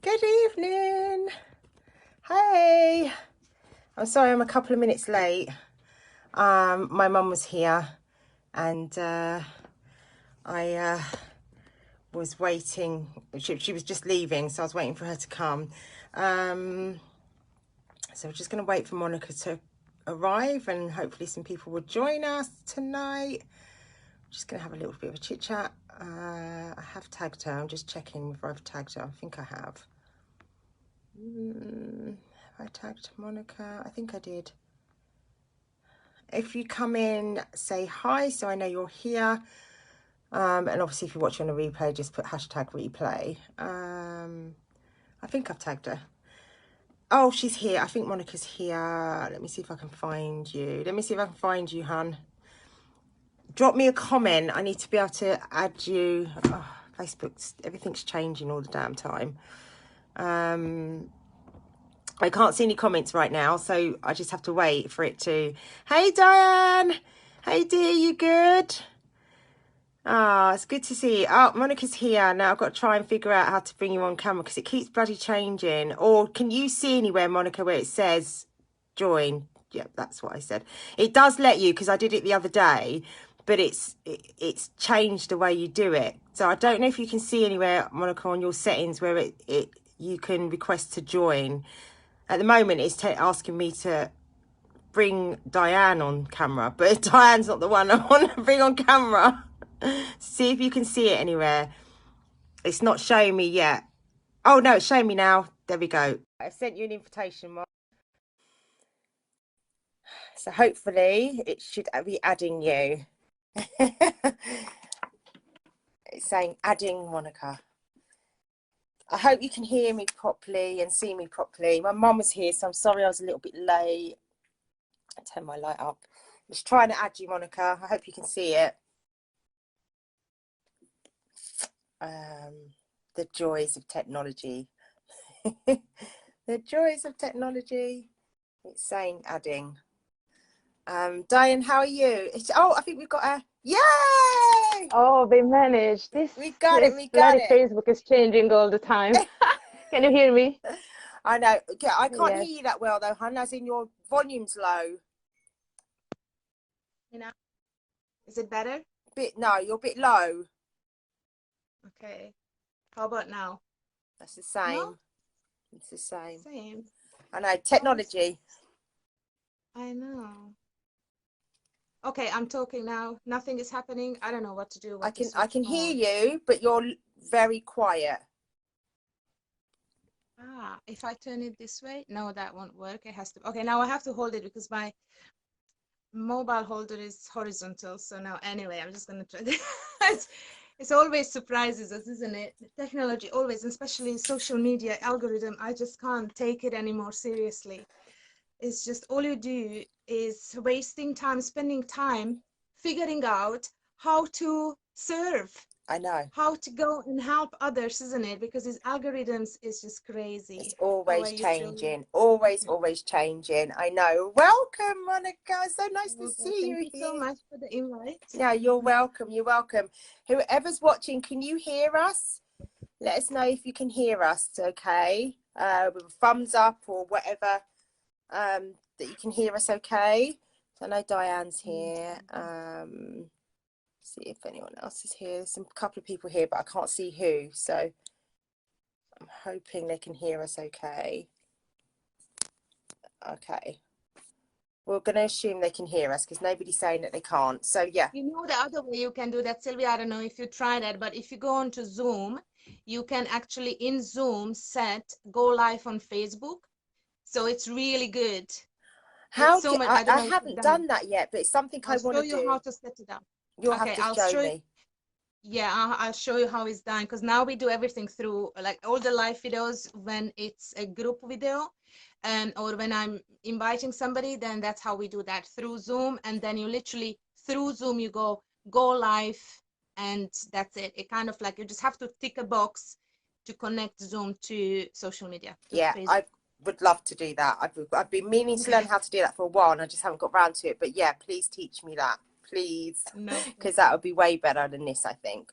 Good evening. Hey. I'm sorry I'm a couple of minutes late. My mum was here and I was waiting. She was just leaving, so I was waiting for her to come. So we're just going to wait for Monica to arrive and hopefully some people will join us tonight. I'm just going to have a little bit of a chit chat. I have tagged her. I'm just checking if I've tagged her. I think I have. I tagged Monica. I think I did. If you come in, say hi so I know you're here. And obviously if you're watching on a replay, just put hashtag replay. I think I've tagged her. Oh, she's here. I think Monica's here. Let me see if I can find you. Let me see if I can find you, hun. Drop me a comment. I need to be able to add you. Oh, Facebook's, everything's changing all the damn time. I can't see any comments right now, so I just have to wait for it to... Hey, Diane! Hey, dear, you good? Ah, it's good to see you. Oh, Monica's here. Now I've got to try and figure out how to bring you on camera because it keeps bloody changing. Or can you see anywhere, Monica, where it says join? Yeah, that's what I said. It does let you because I did it the other day, but it's changed the way you do it. So I don't know if you can see anywhere, Monica, on your settings where you can request to join. At the moment, it's asking me to bring Diane on camera, but Diane's not the one I want to bring on camera. See if you can see it anywhere. It's not showing me yet. Oh, no, it's showing me now. There we go. I sent you an invitation, Mark. So hopefully it should be adding you. It's saying adding Monica. I hope you can hear me properly and see me properly. My mum was here, so I'm sorry I was a little bit late. I'll turn my light up. I'm just trying to add you, Monica. I hope you can see it. The joys of technology. The joys of technology. It's saying adding. Diane, how are you? Oh, I think we've got a... Yay! Oh, we managed. We got it, This we got bloody it. Facebook is changing all the time. Can you hear me? I know. Okay, I can't Yes. hear you that well though, hun, as in your volume's low. You know, is it better? No, you're a bit low. Okay. How about now? That's the same. No? It's the same. Same. I know, technology. I know. Okay, I'm talking now. Nothing is happening. I don't know what to do. I What to can switch hear on. you, but you're very quiet. Ah, if I turn it this way, no, that won't work. It has to. Okay, now I have to hold it because my mobile holder is horizontal. So now, anyway, I'm just gonna try this. It's always surprises us, isn't it? Technology always, especially social media algorithm. I just can't take it anymore seriously. It's just all you do is wasting time, spending time figuring out how to serve, I know. how to go and help others, isn't it? Because these algorithms is just crazy. It's How are always you, Julie? changing. Always changing. I know. Welcome, Monica. So nice to Okay, see thank you you so here. much for the invite. Yeah, you're welcome. You're welcome. Whoever's watching, can you hear us? Let us know if you can hear us, okay? With a thumbs up or whatever, that you can hear us okay. So I know Diane's here. See if anyone else is here. There's a couple of people here, but I can't see who. So I'm hoping they can hear us okay. Okay. We're going to assume they can hear us because nobody's saying that they can't. So yeah. You know the other way you can do that, Sylvia, I don't know if you try that, but if you go onto Zoom, you can actually in Zoom set go live on Facebook. So it's really good. How It's so do much, I I don't know if you've haven't done it. done that yet, but it's something I I'll want show to you how do. to set it up. You'll have Okay, to I'll show show you. me. Yeah, I'll show you how it's done because now we do everything through like all the live videos when it's a group video or when I'm inviting somebody, then that's how we do that through Zoom. And then you literally through Zoom, you go live and that's it. It kind of like you just have to tick a box to connect Zoom to social media. Yeah, Facebook. I would love to do that. I've been meaning to learn how to do that for a while and I just haven't got around to it. But yeah, please teach me that, please. No Because that would be way better than this, I think.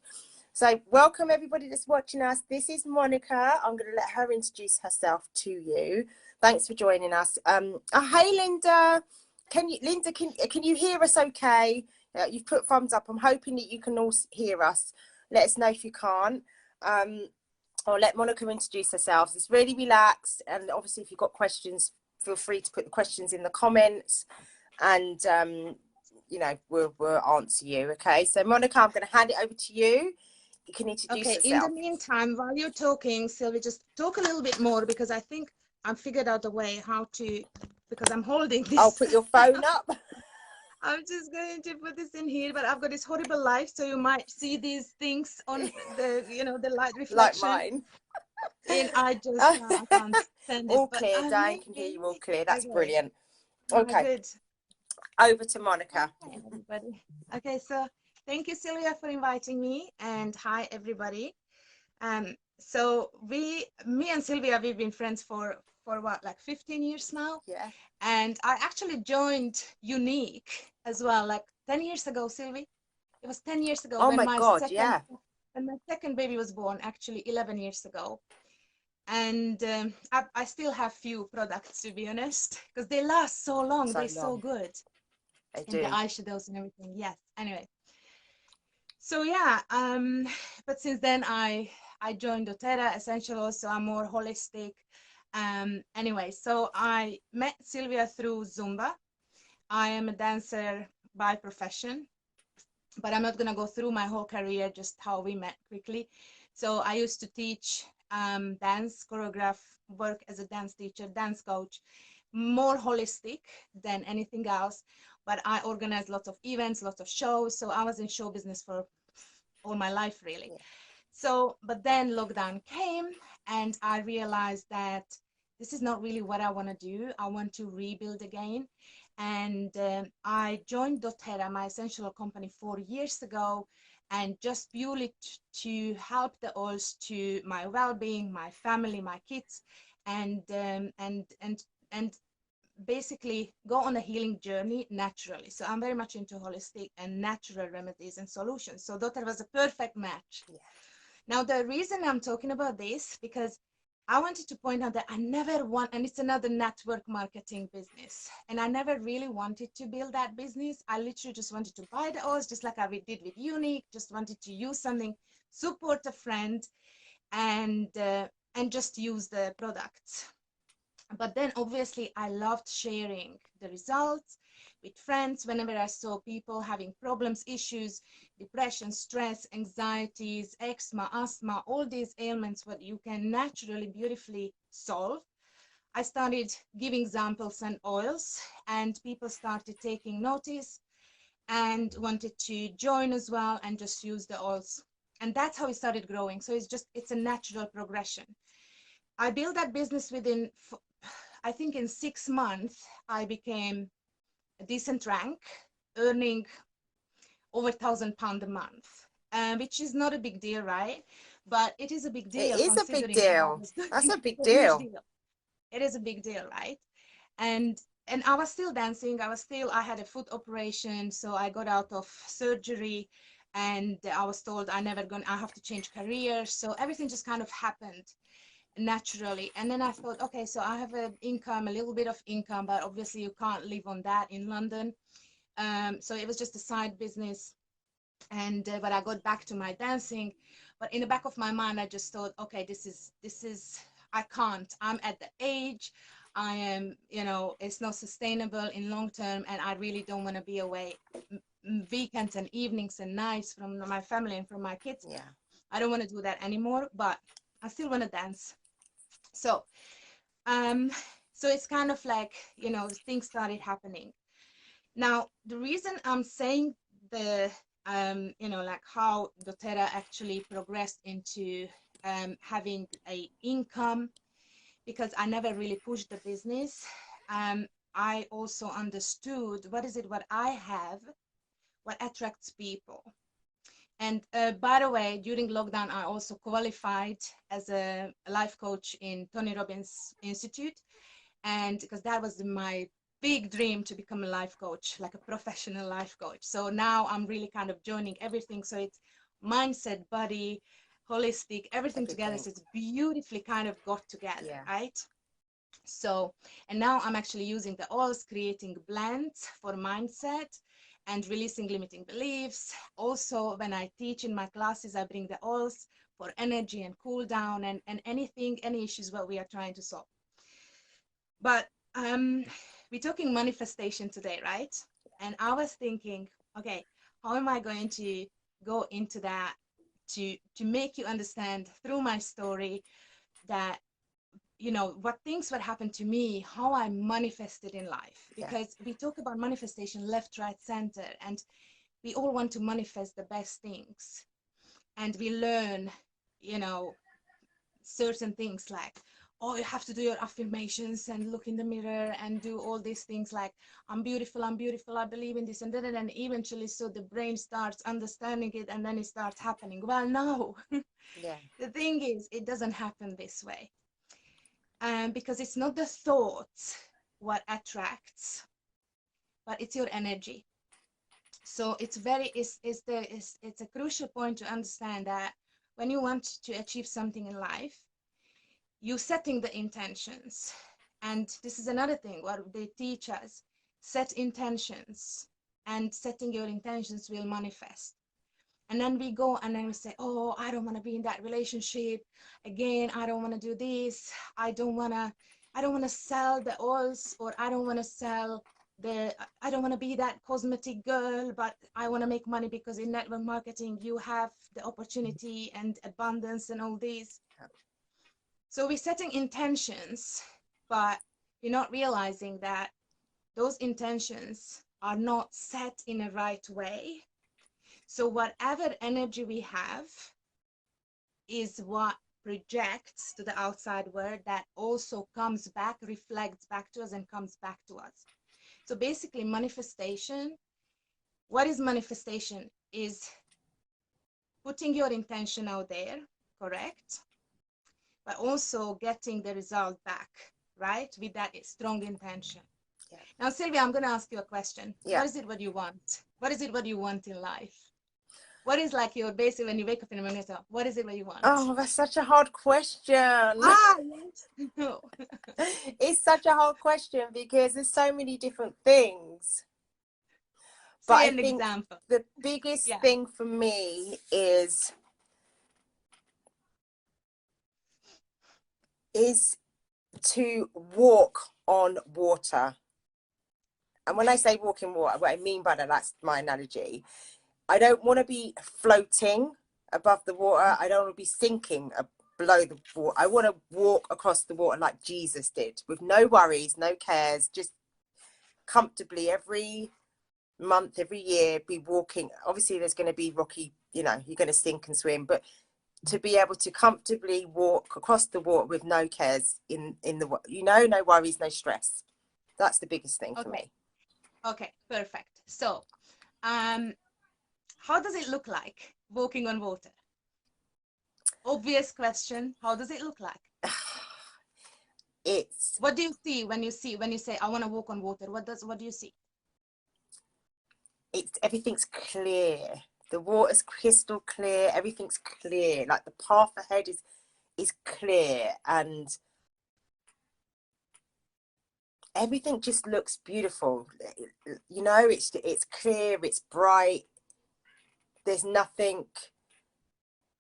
So welcome everybody that's watching us. This is Monica. I'm going to let her introduce herself to you. Thanks for joining us. Hey Linda, can you hear us okay? You've put thumbs up. I'm hoping that you can all hear us. Let us know if you can't. I'll let Monica introduce herself. It's really relaxed, and obviously if you've got questions, feel free to put the questions in the comments, and you know, we'll answer you. Okay, so Monica, I'm going to hand it over to you. You can introduce Okay, in the yourself. meantime, while you're talking, Sylvie, just talk a little bit more because I think I've figured out a way how to, because I'm holding this. I'll put your phone up. I'm just going to put this in here, but I've got this horrible light, so you might see these things on the, you know, the light reflection. Like mine. And I can't stand it. All But clear, I'm Diane can hear you all clear. That's okay. brilliant. Oh, Okay, good. over to Monica. Hi, everybody. Okay, so thank you, Sylvia, for inviting me, and hi, everybody. So me and Sylvia, we've been friends for what, like 15 years now? Yeah. And I actually joined Unique as well, like 10 years ago, Sylvie. It was 10 years ago Oh when my my God, yeah. second baby was born, actually 11 years ago. And I still have few products, to be honest, because they last so long. They're so good. They And the do. eyeshadows and everything. Yes. Anyway. So yeah, but since then I joined doTERRA Essential, so I'm more holistic. Anyway, so I met Sylvia through Zumba. I am a dancer by profession, but I'm not gonna go through my whole career, just how we met quickly. So I used to teach dance, choreograph, work as a dance teacher, dance coach, more holistic than anything else. But I organized lots of events, lots of shows. So I was in show business for all my life, really. Yeah. So, but then lockdown came and I realized that this is not really what I want to do. I want to rebuild again. And I joined doTERRA, my essential company, 4 years ago, and just purely to help the oils to my well-being, my family, my kids, and basically go on a healing journey naturally. So I'm very much into holistic and natural remedies and solutions. So doTERRA was a perfect match. Yeah. Now, the reason I'm talking about this, because I wanted to point out that I never want, and it's another network marketing business, and I never really wanted to build that business. I literally just wanted to buy the oils, just like I did with Unique, just wanted to use something, support a friend, and just use the products. But then obviously I loved sharing the results with friends whenever I saw people having problems, issues, depression, stress, anxieties, eczema, asthma, all these ailments what you can naturally, beautifully solve. I started giving examples and oils, and people started taking notice and wanted to join as well and just use the oils. And that's how it started growing. So it's a natural progression. I built that business within, I think in 6 months, I became a decent rank, earning over £1,000 a month, which is not a big deal, right? But it is a big It deal is a big considering what I deal. was doing. That's a big It's a huge deal. deal. It is a big deal, right? And I was still dancing. I had a foot operation, so I got out of surgery, and I was told I have to change careers. So everything just kind of happened naturally. And then I thought, okay, so I have a little bit of income, but obviously you can't live on that in London. So it was just a side business. And but I got back to my dancing. But in the back of my mind, I just thought, okay, this is I can't. I'm at the age. I am, it's not sustainable in long term, and I really don't want to be away weekends and evenings and nights from my family and from my kids. Yeah. I don't want to do that anymore, but I still want to dance. So it's kind of like, things started happening. Now, the reason I'm saying like how doTERRA actually progressed into having a income, because I never really pushed the business. I also understood what I have, what attracts people. And by the way, during lockdown, I also qualified as a life coach in Tony Robbins Institute. And because that was my big dream, to become a life coach, like a professional life coach. So now I'm really kind of joining everything. So it's mindset, body, holistic, everything together. Everything. So it's beautifully kind of got together, Yeah. right? So, and now I'm actually using the oils, creating blends for mindset and releasing limiting beliefs. Also, when I teach in my classes, I bring the oils for energy and cool down and anything, any issues what we are trying to solve. But we're talking manifestation today, right? And I was thinking, okay, how am I going to go into that to make you understand through my story that, you know, what happened to me, how I manifested in life? Yeah. Because we talk about manifestation left, right, center, and we all want to manifest the best things. And we learn, you know, certain things like, oh, you have to do your affirmations and look in the mirror and do all these things like, I'm beautiful, I believe in this, and then, and eventually, so the brain starts understanding it and then it starts happening. Well, no. Yeah. The thing is, it doesn't happen this way. Because it's not the thoughts what attracts, but it's your energy. So it's a crucial point to understand that when you want to achieve something in life, you setting the intentions. And this is another thing what they teach us: set intentions, and setting your intentions will manifest. And then we go and then we say, oh, I don't want to be in that relationship again, I don't want to do this, I don't want to sell the oils, or I don't want to sell I don't want to be that cosmetic girl, but I want to make money, because in network marketing you have the opportunity and abundance and all these. So we're setting intentions, but we're not realizing that those intentions are not set in a right way. So whatever energy we have is what projects to the outside world, that also comes back, reflects back to us, and comes back to us. So basically, manifestation, what is manifestation? Is putting your intention out there, correct? But also getting the result back, right? With that strong intention. Yeah. Now, Sylvia, I'm going to ask you a question. Yeah. What is it what you want? What is it what you want in life? What is like your basic, when you wake up in the morning, what is it what you want? Oh, that's such a hard question. Yes. It's such a hard question because there's so many different things. But Say I an think example. the biggest Yeah. thing for me is to walk on water. And when I say walk in water, what I mean by that, that's my analogy. I don't want to be floating above the water. I don't want to be sinking below the water. I want to walk across the water like Jesus did, with no worries, no cares, just comfortably every month, every year, be walking. Obviously, there's going to be rocky, you know, you're going to sink and swim, but to be able to comfortably walk across the water with no cares in the, you know, no worries, no stress. That's the biggest thing for me. Okay, perfect. So, how does it look like walking on water? Obvious question. How does it look like? It's What do you see when you say I want to walk on water? What do you see? everything's clear. The water's crystal clear. Everything's clear. Like the path ahead is clear, and everything just looks beautiful. You know, it's clear. It's bright. There's nothing.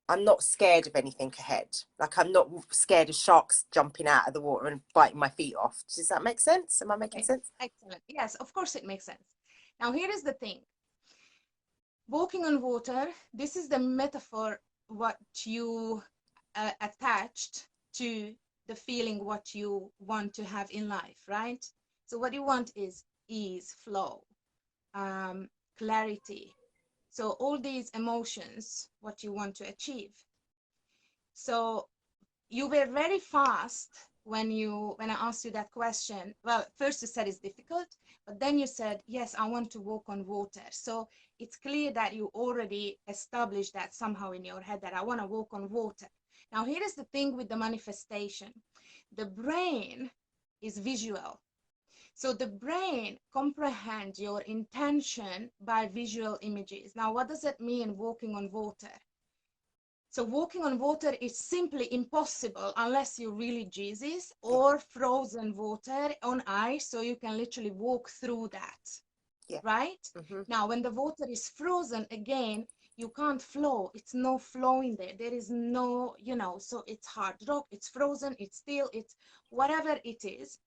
I'm not scared of anything ahead. Like I'm not scared of sharks jumping out of the water and biting my feet off. Does that make sense? Am I making Okay, sense? excellent. Yes, of course it makes sense. Now, here is the thing. Walking on water, this is the metaphor what you attached to the feeling what you want to have in life, right? So what you want is ease, flow, clarity. So all these emotions, what you want to achieve. So you were very fast when I asked you that question. Well, first you said it's difficult, but then you said, yes, I want to walk on water. So it's clear that you already established that somehow in your head, that I want to walk on water. Now, here is the thing with the manifestation. The brain is visual. So the brain comprehends your intention by visual images. Now, what does it mean walking on water? So walking on water is simply impossible unless you're really Jesus, or frozen water on ice, so you can literally walk through that, right? Now, when the water is frozen, again, you can't flow. It's no flow in there. There is no, so it's hard rock, it's frozen, it's still, it's whatever it is.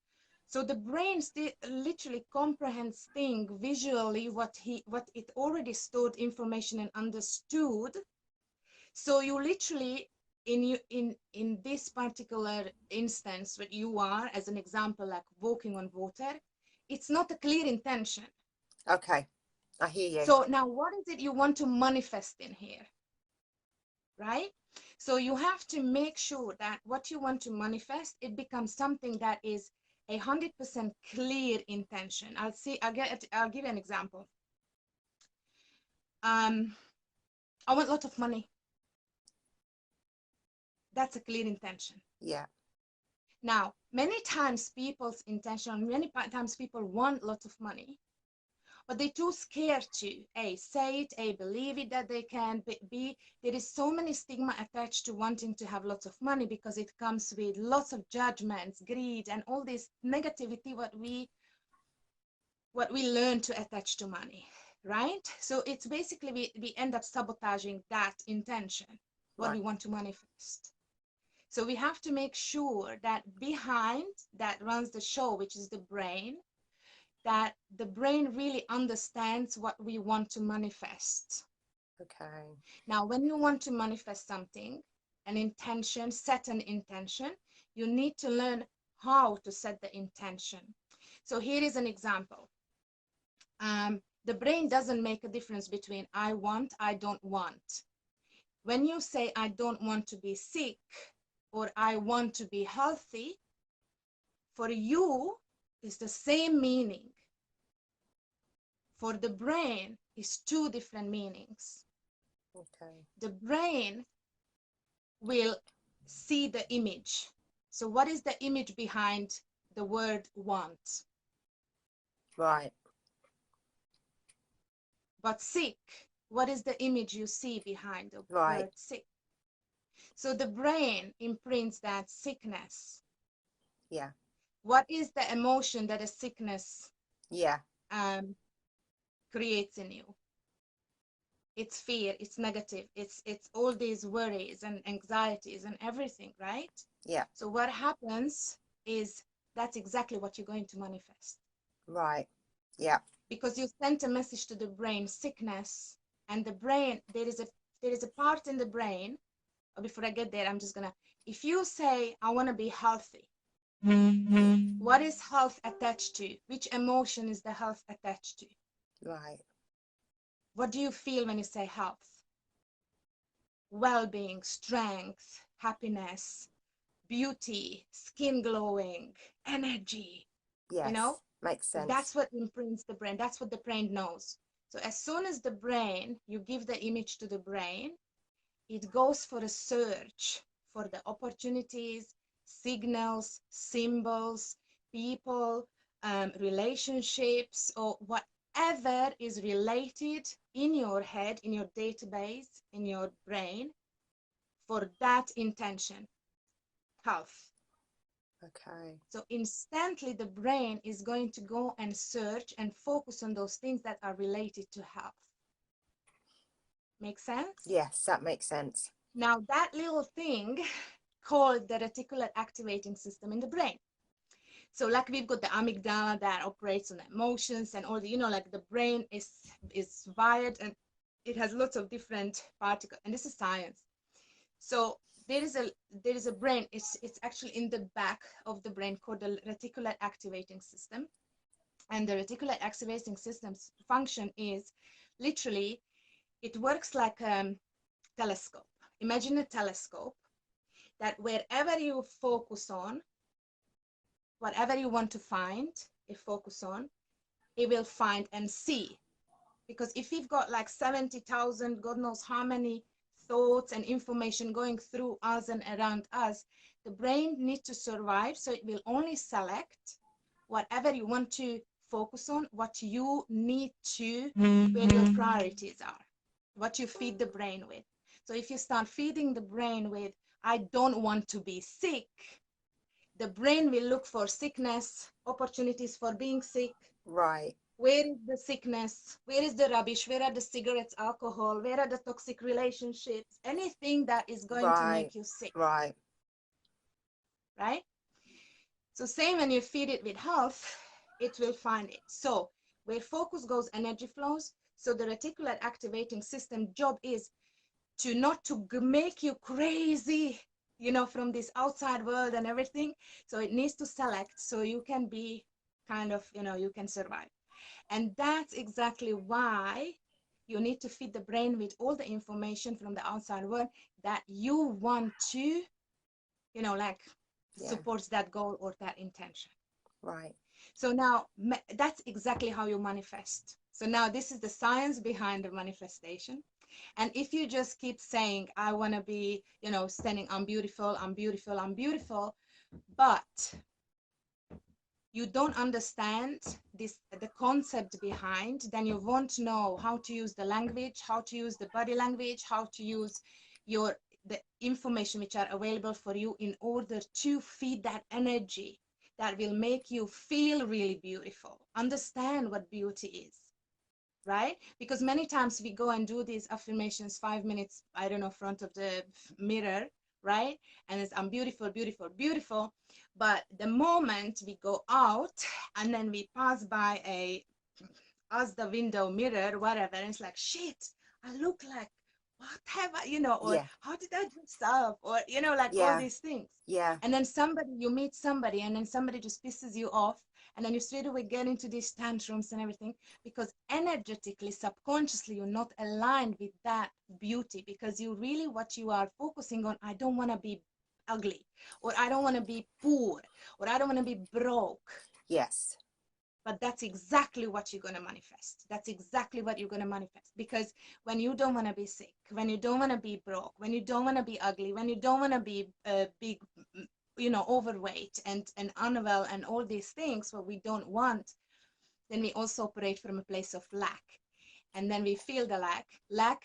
So the brain still literally comprehends things visually, what it already stored information and understood. So you literally, in this particular instance, what you are, as an example, like walking on water, it's not a clear intention. Okay, I hear you. So now what is it you want to manifest in here, right? So you have to make sure that what you want to manifest, it becomes something that is 100% clear intention. I'll give you an example. I want a lot of money. That's a clear intention. Yeah. Now, many times people's intention, many times people want lots of money, but they're too scared to A, say it, A, believe it that they can, B, there is so many stigma attached to wanting to have lots of money because it comes with lots of judgments, greed, and all this negativity what we learn to attach to money, right? So it's basically we end up sabotaging that intention, what we want to manifest. So we have to make sure that behind that runs the show, which is the brain, that the brain really understands what we want to manifest. Okay. Now, when you want to manifest something, an intention, set an intention, you need to learn how to set the intention. So here is an example. The brain doesn't make a difference between I want, I don't want. When you say I don't want to be sick, or I want to be healthy, for you is the same meaning. For the brain is two different meanings. Okay. The brain will see the image. So what is the image behind the word want? Right. But sick, what is the image you see behind the word sick? So the brain imprints that sickness. Yeah. What is the emotion that a sickness creates in you? It's fear, it's negative, it's all these worries and anxieties and everything, right? Yeah. So what happens is that's exactly what you're going to manifest. Right. Yeah. Because you sent a message to the brain, sickness, and the brain, there is a part in the brain. Before I get there, I'm just gonna, if you say, I want to be healthy, what is health attached to? Which emotion is the health attached to? Right. What do you feel when you say health? Well-being, strength, happiness, beauty, skin glowing, energy. Yes. Makes sense. That's what imprints the brain. That's what the brain knows. So as soon as the brain, you give the image to the brain, it goes for a search for the opportunities, signals, symbols, people, relationships, or whatever is related in your head, in your database, in your brain, for that intention, health. Okay. So instantly the brain is going to go and search and focus on those things that are related to health. Make sense? Yes, that makes sense. Now that little thing called the reticular activating system in the brain. So like we've got the amygdala that operates on emotions and all the, like the brain is wired and it has lots of different particles, and this is science. So there is a brain, it's actually in the back of the brain called the reticular activating system. And the reticular activating system's function is literally, it works like a telescope. Imagine a telescope that wherever you focus on, whatever you want to find, focus on, it will find and see. Because if you've got like 70,000, God knows how many thoughts and information going through us and around us, the brain needs to survive, so it will only select whatever you want to focus on, what you need to, where your priorities are, what you feed the brain with. So if you start feeding the brain with, I don't want to be sick, the brain will look for sickness, opportunities for being sick. Right. Where is the sickness? Where is the rubbish? Where are the cigarettes, alcohol? Where are the toxic relationships? Anything that is going to Right. make you sick, Right. right? So same when you feed it with health, it will find it. So where focus goes, energy flows. So the reticular activating system job is to not to make you crazy, from this outside world and everything. So it needs to select so you can be kind of, you can survive. And that's exactly why you need to feed the brain with all the information from the outside world that you want to, like Yeah. supports that goal or that intention. Right. So now that's exactly how you manifest. So now this is the science behind the manifestation. And if you just keep saying, I want to be, standing, I'm beautiful, I'm beautiful, I'm beautiful, but you don't understand the concept behind, then you won't know how to use the language, how to use the body language, how to use the information which are available for you in order to feed that energy that will make you feel really beautiful, understand what beauty is, right? Because many times we go and do these affirmations 5 minutes, I don't know, front of the mirror, right? And it's, I'm beautiful, beautiful, beautiful. But the moment we go out and then we pass by us the window mirror, whatever, and it's like, shit, I look like, what have I, or Yeah. how did I dress up, or like all Yeah. these things. Yeah. And then you meet somebody, and then somebody just pisses you off, and then you straight away get into these tantrums and everything, because energetically, subconsciously, you're not aligned with that beauty, because what you are focusing on, I don't want to be ugly, or I don't want to be poor, or I don't want to be broke. Yes. But that's exactly what you're going to manifest. That's exactly what you're going to manifest. Because when you don't want to be sick, when you don't want to be broke, when you don't want to be ugly, when you don't want to be big, overweight and unwell and all these things, what we don't want, then we also operate from a place of lack. And then we feel the lack. Lack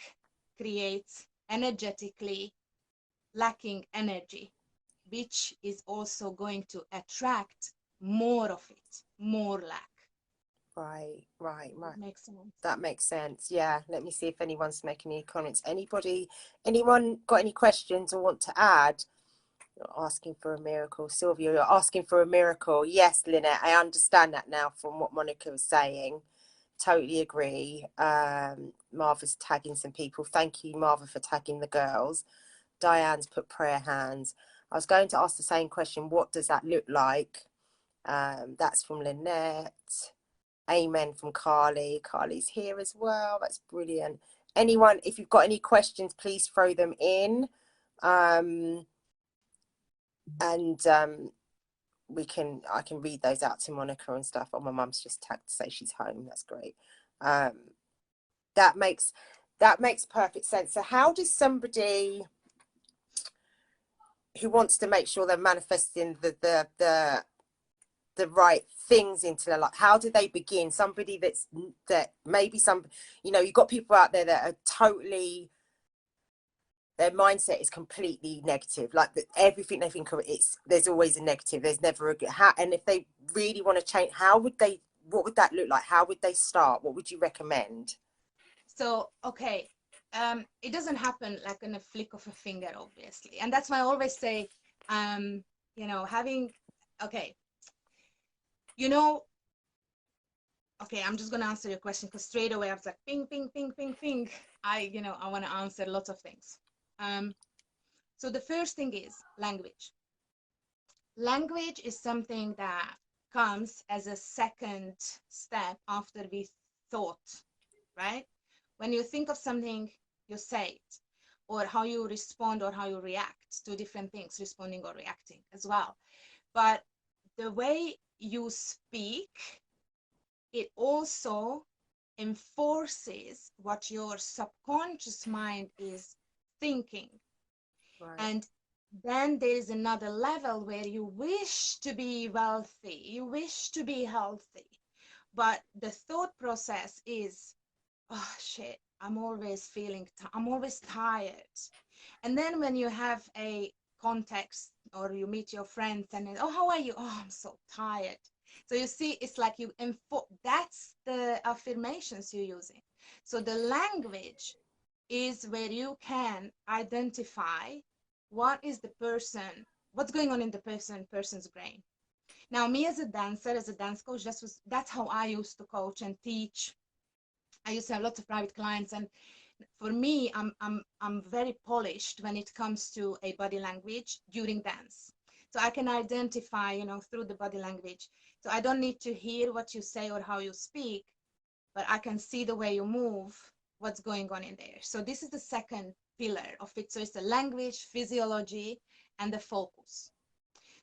creates energetically lacking energy, which is also going to attract more of it, more lack. Right. Right. Right. Makes sense. That makes sense. Yeah. Let me see if anyone's making any comments. Anyone got any questions or want to add? You're asking for a miracle. Sylvia, you're asking for a miracle. Yes, Lynette, I understand that now from what Monika was saying. Totally agree. Marva's tagging some people. Thank you, Marva, for tagging the girls. Diane's put prayer hands. I was going to ask the same question. What does that look like? That's from Lynette. Amen from Carly. Carly's here as well. That's brilliant. Anyone, if you've got any questions, please throw them in. And I can read those out to Monika and stuff. Oh, my mum's just tagged to say she's home. That's great. That makes perfect sense. So how does somebody who wants to make sure they're manifesting the right things into their life, how do they begin? Somebody that maybe you've got people out there that are totally, their mindset is completely negative. Like everything they think of, there's always a negative. There's never a good. And if they really want to change, what would that look like? How would they start? What would you recommend? So, okay, it doesn't happen like in a flick of a finger, obviously. And that's why I always say, okay, I'm just going to answer your question because straight away I was like, ping, ping, ping, ping, ping. I want to answer lots of things. So the first thing is language. Language is something that comes as a second step after we thought, right? When you think of something, you say it, or how you respond or how you react to different things, responding or reacting as well. But the way you speak, it also enforces what your subconscious mind is thinking. Right. And then there is another level where you wish to be wealthy, you wish to be healthy, but the thought process is, oh shit, I'm always feeling, I'm always tired. And then when you have a context or you meet your friends and then, oh, how are you? Oh, I'm so tired. So you see, it's like that's the affirmations you're using. So the language is where you can identify what is the person, what's going on in the person's brain. Now, me as a dancer, as a dance coach, that's how I used to coach and teach. I used to have lots of private clients, and for me, I'm very polished when it comes to a body language during dance. So I can identify, through the body language. So I don't need to hear what you say or how you speak, but I can see the way you move, what's going on in there. So this is the second pillar of it. So it's the language, physiology, and the focus.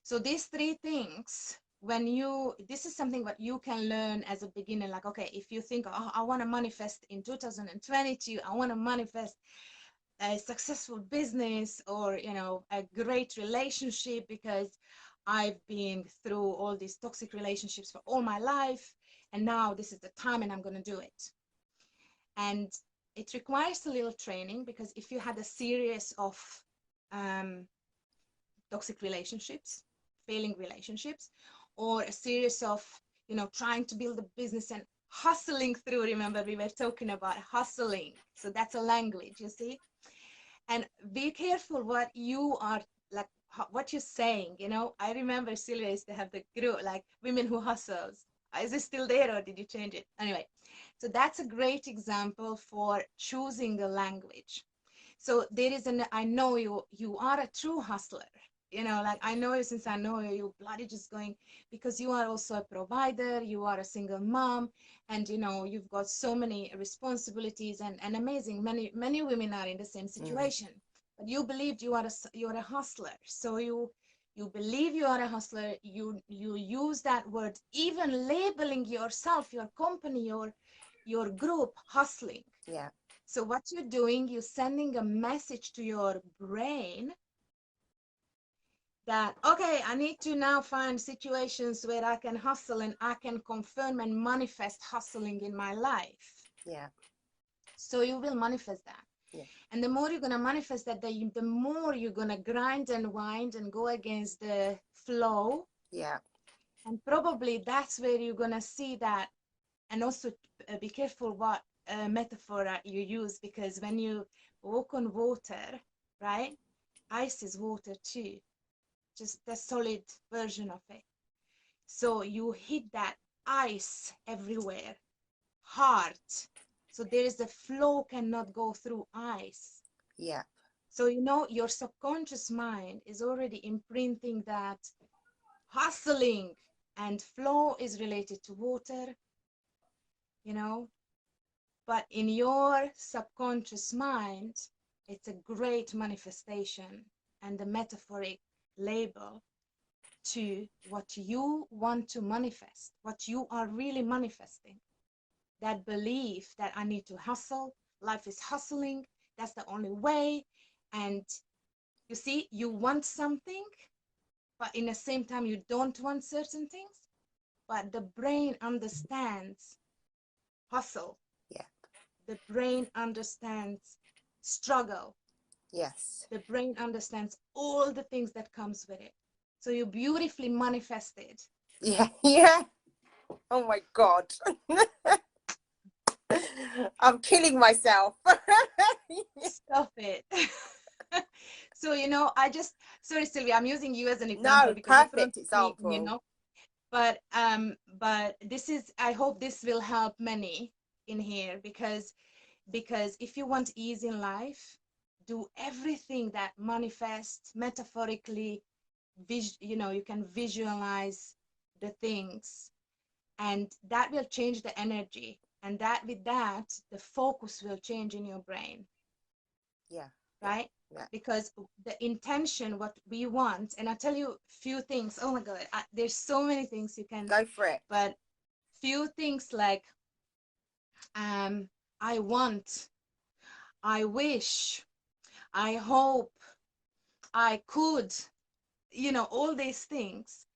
So these three things, this is something that you can learn as a beginner. Like, okay, if you think, oh, I want to manifest in 2022, I want to manifest a successful business or, a great relationship because I've been through all these toxic relationships for all my life. And now this is the time and I'm going to do it. And it requires a little training, because if you had a series of toxic relationships, failing relationships, or a series of, trying to build a business and hustling through. Remember, we were talking about hustling. So that's a language, you see? And be careful what you are, like, what you're saying. I remember Sylvia used to have the group, like, women who hustles. Is it still there or did you change it? Anyway, so that's a great example for choosing a language. So there is I know you are a true hustler. Like, I know you since I know you, bloody just going, because you are also a provider, you are a single mom, and you've got so many responsibilities and amazing. Many women are in the same situation. But you believed you're a hustler. So you believe you are a hustler, you use that word, even labeling yourself, your company, your group hustling. Yeah. So what you're doing, you're sending a message to your brain that, okay, I need to now find situations where I can hustle and I can confirm and manifest hustling in my life. Yeah. So you will manifest that. Yeah. And the more you're going to manifest that, the more you're going to grind and wind and go against the flow. Yeah. And probably that's where you're going to see that. And also be careful what metaphor you use, because when you walk on water, right? Ice is water too, just the solid version of it. So you hit that ice everywhere, hard. So there is a flow cannot go through ice. Yeah. So, your subconscious mind is already imprinting that hustling and flow is related to water, but in your subconscious mind, it's a great manifestation and the metaphoric label to what you want to manifest, what you are really manifesting. That belief that I need to hustle, life is hustling, that's the only way. And you see, you want something, but in the same time, you don't want certain things. But the brain understands hustle. Yeah. The brain understands struggle. Yes. The brain understands all the things that comes with it. So you beautifully manifested. Yeah. Yeah. Oh my God. I'm killing myself. Stop it. So, sorry, Sylvia, I'm using you as an example No, because you perfect example. but this is, I hope this will help many in here, because if you want ease in life, do everything that manifests metaphorically. You can visualize the things, and that will change the energy, and with that the focus will change in your brain. Yeah. Right? Yeah. Because the intention, what we want, and I'll tell you a few things. Oh my God, there's so many things you can Go for it. But few things like I want, I wish, I hope, I could, all these things,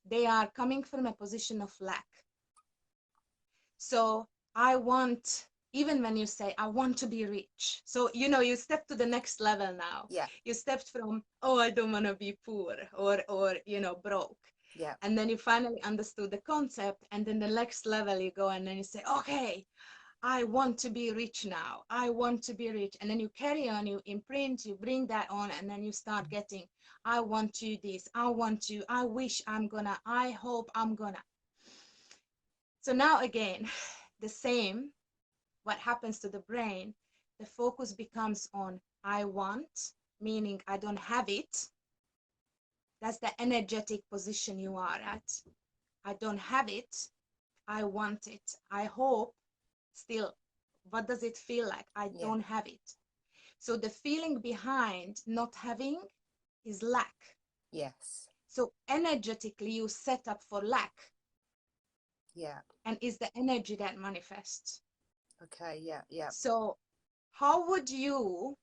they are coming from a position of lack. So I want even when you say, I want to be rich. So, you know, you step to the next level now. Yeah. You stepped from, oh, I don't want to be poor or, you know, broke. Yeah. And then you finally understood the concept. And then the next level you go and then you say, okay, I want to be rich now. I want to be rich. And then you carry on, you imprint, you bring that on, and then you start getting, I want to this, I want to, I wish I'm gonna, I hope I'm gonna. So now again, the same, what happens to the brain, the focus becomes on I want, meaning I don't have it. That's the energetic position you are at. I don't have it. I want it. I hope. Still, what does it feel like? I Yeah. don't have it. So the feeling behind not having is lack. Yes. So energetically, you set up for lack. Yeah. And is the energy that manifests. Okay. Yeah. Yeah. So how would you,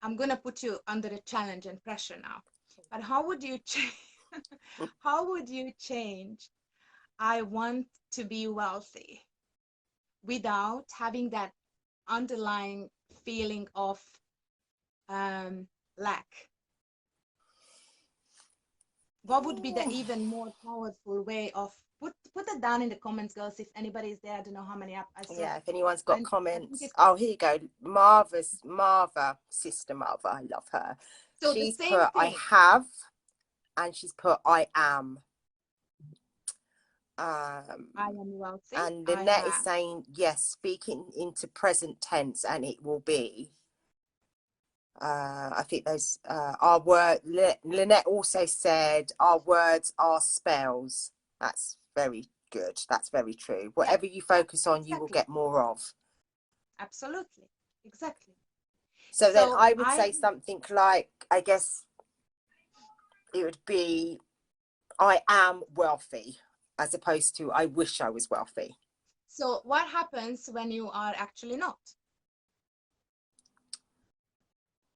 I'm going to put you under a challenge and pressure now, but how would you how would you change I want to be wealthy without having that underlying feeling of lack? What would be the even more powerful way of put it down in the comments, girls, if anybody is there. I don't know how many I saw. Yeah, if anyone's got I think comments. it's Oh, here you go. Marva, sister Marva, I love her. so the She's same put I thing. have, and she's put I am. I am wealthy. And I Lynette is have. saying, yes, speaking into present tense, and it will be. I think those our word. Lynette also said our words are spells. That's very good. That's very true. Whatever you focus on, you will Exactly. get more of. Absolutely. Exactly. So then So I would I say something like, I guess it would be, I am wealthy, as opposed to I wish I was wealthy. so what happens when you are actually not?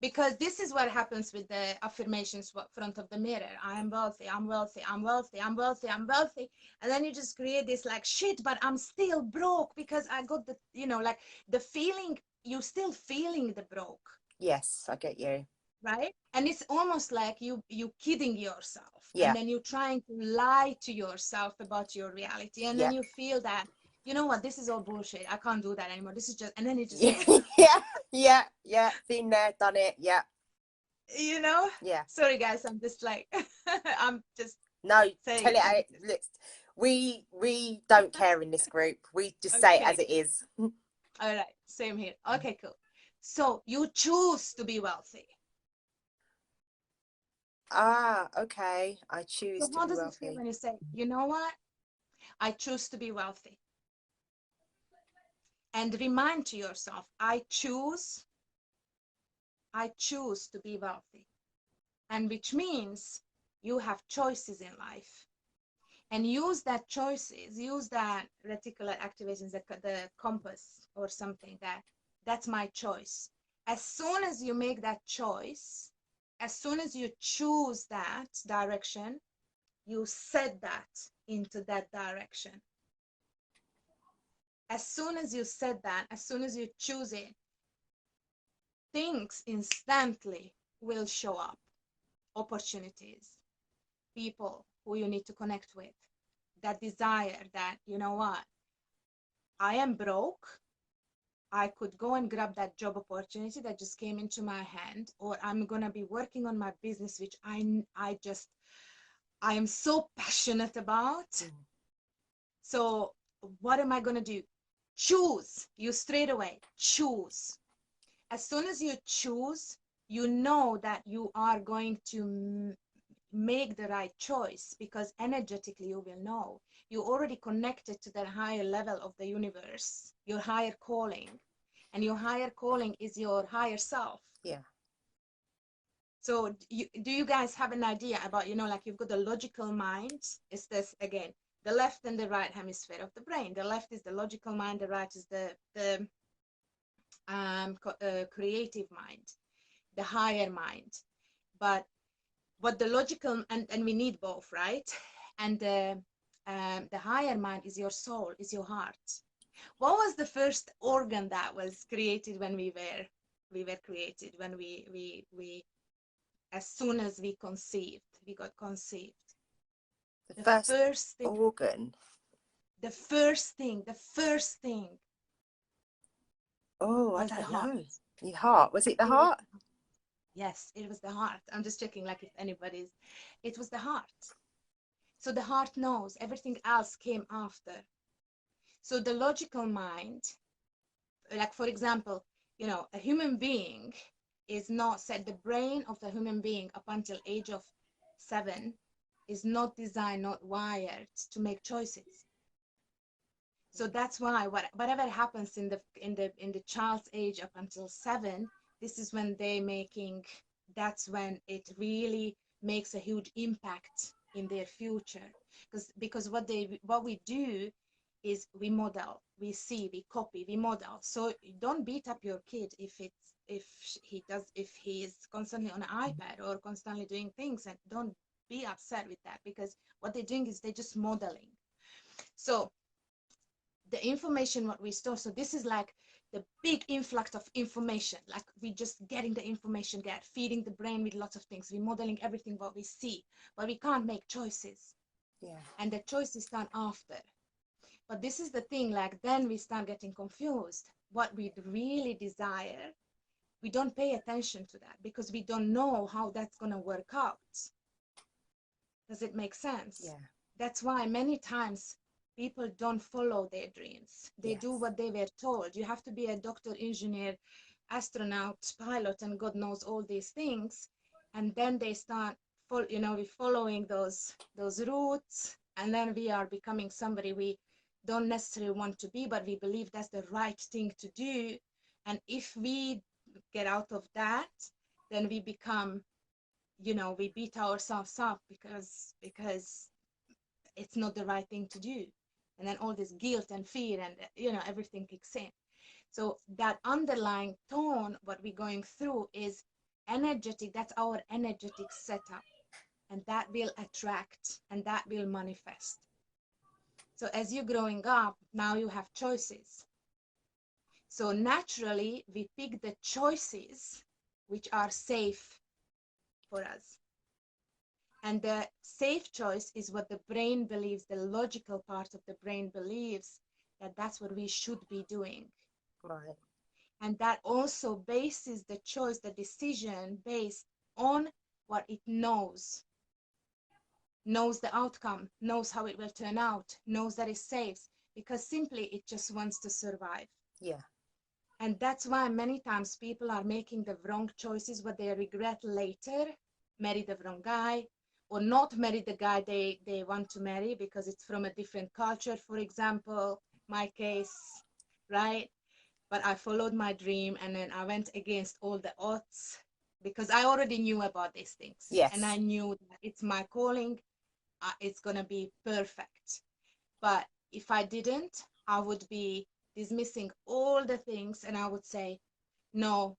Because this is what happens with the affirmations front of the mirror. I am wealthy, I'm wealthy, I'm wealthy, I'm wealthy, I'm wealthy. And then you just create this like shit, but I'm still broke because I got the, you know, like the feeling, you still feeling the broke. Yes, I get you. Right? And it's almost like you kidding yourself. Yeah. And then you're trying to lie to yourself about your reality. And then Yeah. you feel that, you know what, this is all bullshit. I can't do that anymore. This is just, and then it just Yeah. goes, Yeah. Been there, done it. Yeah. you know? Yeah. Sorry guys, I'm just like I'm just No, saying tell it it as how it it is. looks. We don't care in this group. We just say it Okay, as it is. all right, same here. Okay, cool. So you choose to be wealthy. Ah, okay. I choose So to how be does it feel wealthy. when you say, you know what? I choose to be wealthy. And remind to yourself, I choose to be wealthy. And which means you have choices in life. And use that choices, use that reticular activations, the compass or something, that's my choice. As soon as you make that choice, as soon as you choose that direction, you set that into that direction. As soon as you set that, as soon as you choose it, things instantly will show up. Opportunities, people who you need to connect with, that desire that, you know what, I am broke. I could go and grab that job opportunity that just came into my hand, or I'm gonna be working on my business, which I am so passionate about. So what am I gonna do? Choose. You straight away choose. As soon as you choose, you know that you are going to make the right choice, because energetically you will know you already connected to that higher level of the universe, your higher calling, and your higher calling is your higher self. Yeah. So do you guys have an idea about, you know, like you've got the logical mind, is this again the left and the right hemisphere of the brain. The left is the logical mind, the right is the creative mind, the higher mind. But what the logical, and we need both, right? And the higher mind is your soul, is your heart. What was the first organ that was created when we were created, when we as soon as we got conceived? The The first first thing, organ. the first thing Oh, I was the don't heart. know. The heart. Was it the It was, heart? yes, it was the heart. I'm just checking, like, if anybody's. It was the heart. So the heart knows. Everything else came after. So the logical mind, like, for example, a human being is not said, the brain of the human being up until age of 7 is not designed, not wired to make choices. So that's why whatever happens in the child's age up until 7, this is when that's when it really makes a huge impact in their future. Because what we do is we model, we see, we copy, we model. So don't beat up your kid if he is constantly on an iPad or constantly doing things, and don't be upset with that, because what they're doing is they're just modeling. So the information what we store, so this is like the big influx of information, like we just getting the information, feeding the brain with lots of things, we modeling everything what we see, but we can't make choices. Yeah. And the choices done after. But this is the thing, like, then we start getting confused. What we really desire, we don't pay attention to that because we don't know how that's going to work out. Does it make sense? Yeah. That's why many times people don't follow their dreams. They do what they were told. You have to be a doctor, engineer, astronaut, pilot, and God knows all these things. And then they start, following those routes. And then we are becoming somebody we don't necessarily want to be, but we believe that's the right thing to do. And if we get out of that, then we become, we beat ourselves up because it's not the right thing to do. And then all this guilt and fear and, everything kicks in. So that underlying tone, what we're going through is energetic. That's our energetic setup. And that will attract and that will manifest. So as you're growing up, now you have choices. So naturally, we pick the choices which are safe for us. And the safe choice is what the brain believes, the logical part of the brain believes that that's what we should be doing. Right. And that also bases the choice, the decision based on what it knows the outcome, knows how it will turn out, knows that it's safe, because simply it just wants to survive. Yeah. And that's why many times people are making the wrong choices, what they regret later, marry the wrong guy, or not marry the guy they want to marry because it's from a different culture, for example, my case, right? But I followed my dream and then I went against all the odds because I already knew about these things. Yes. And I knew that it's my calling, it's going to be perfect. But if I didn't, I would be dismissing all the things and I would say, no,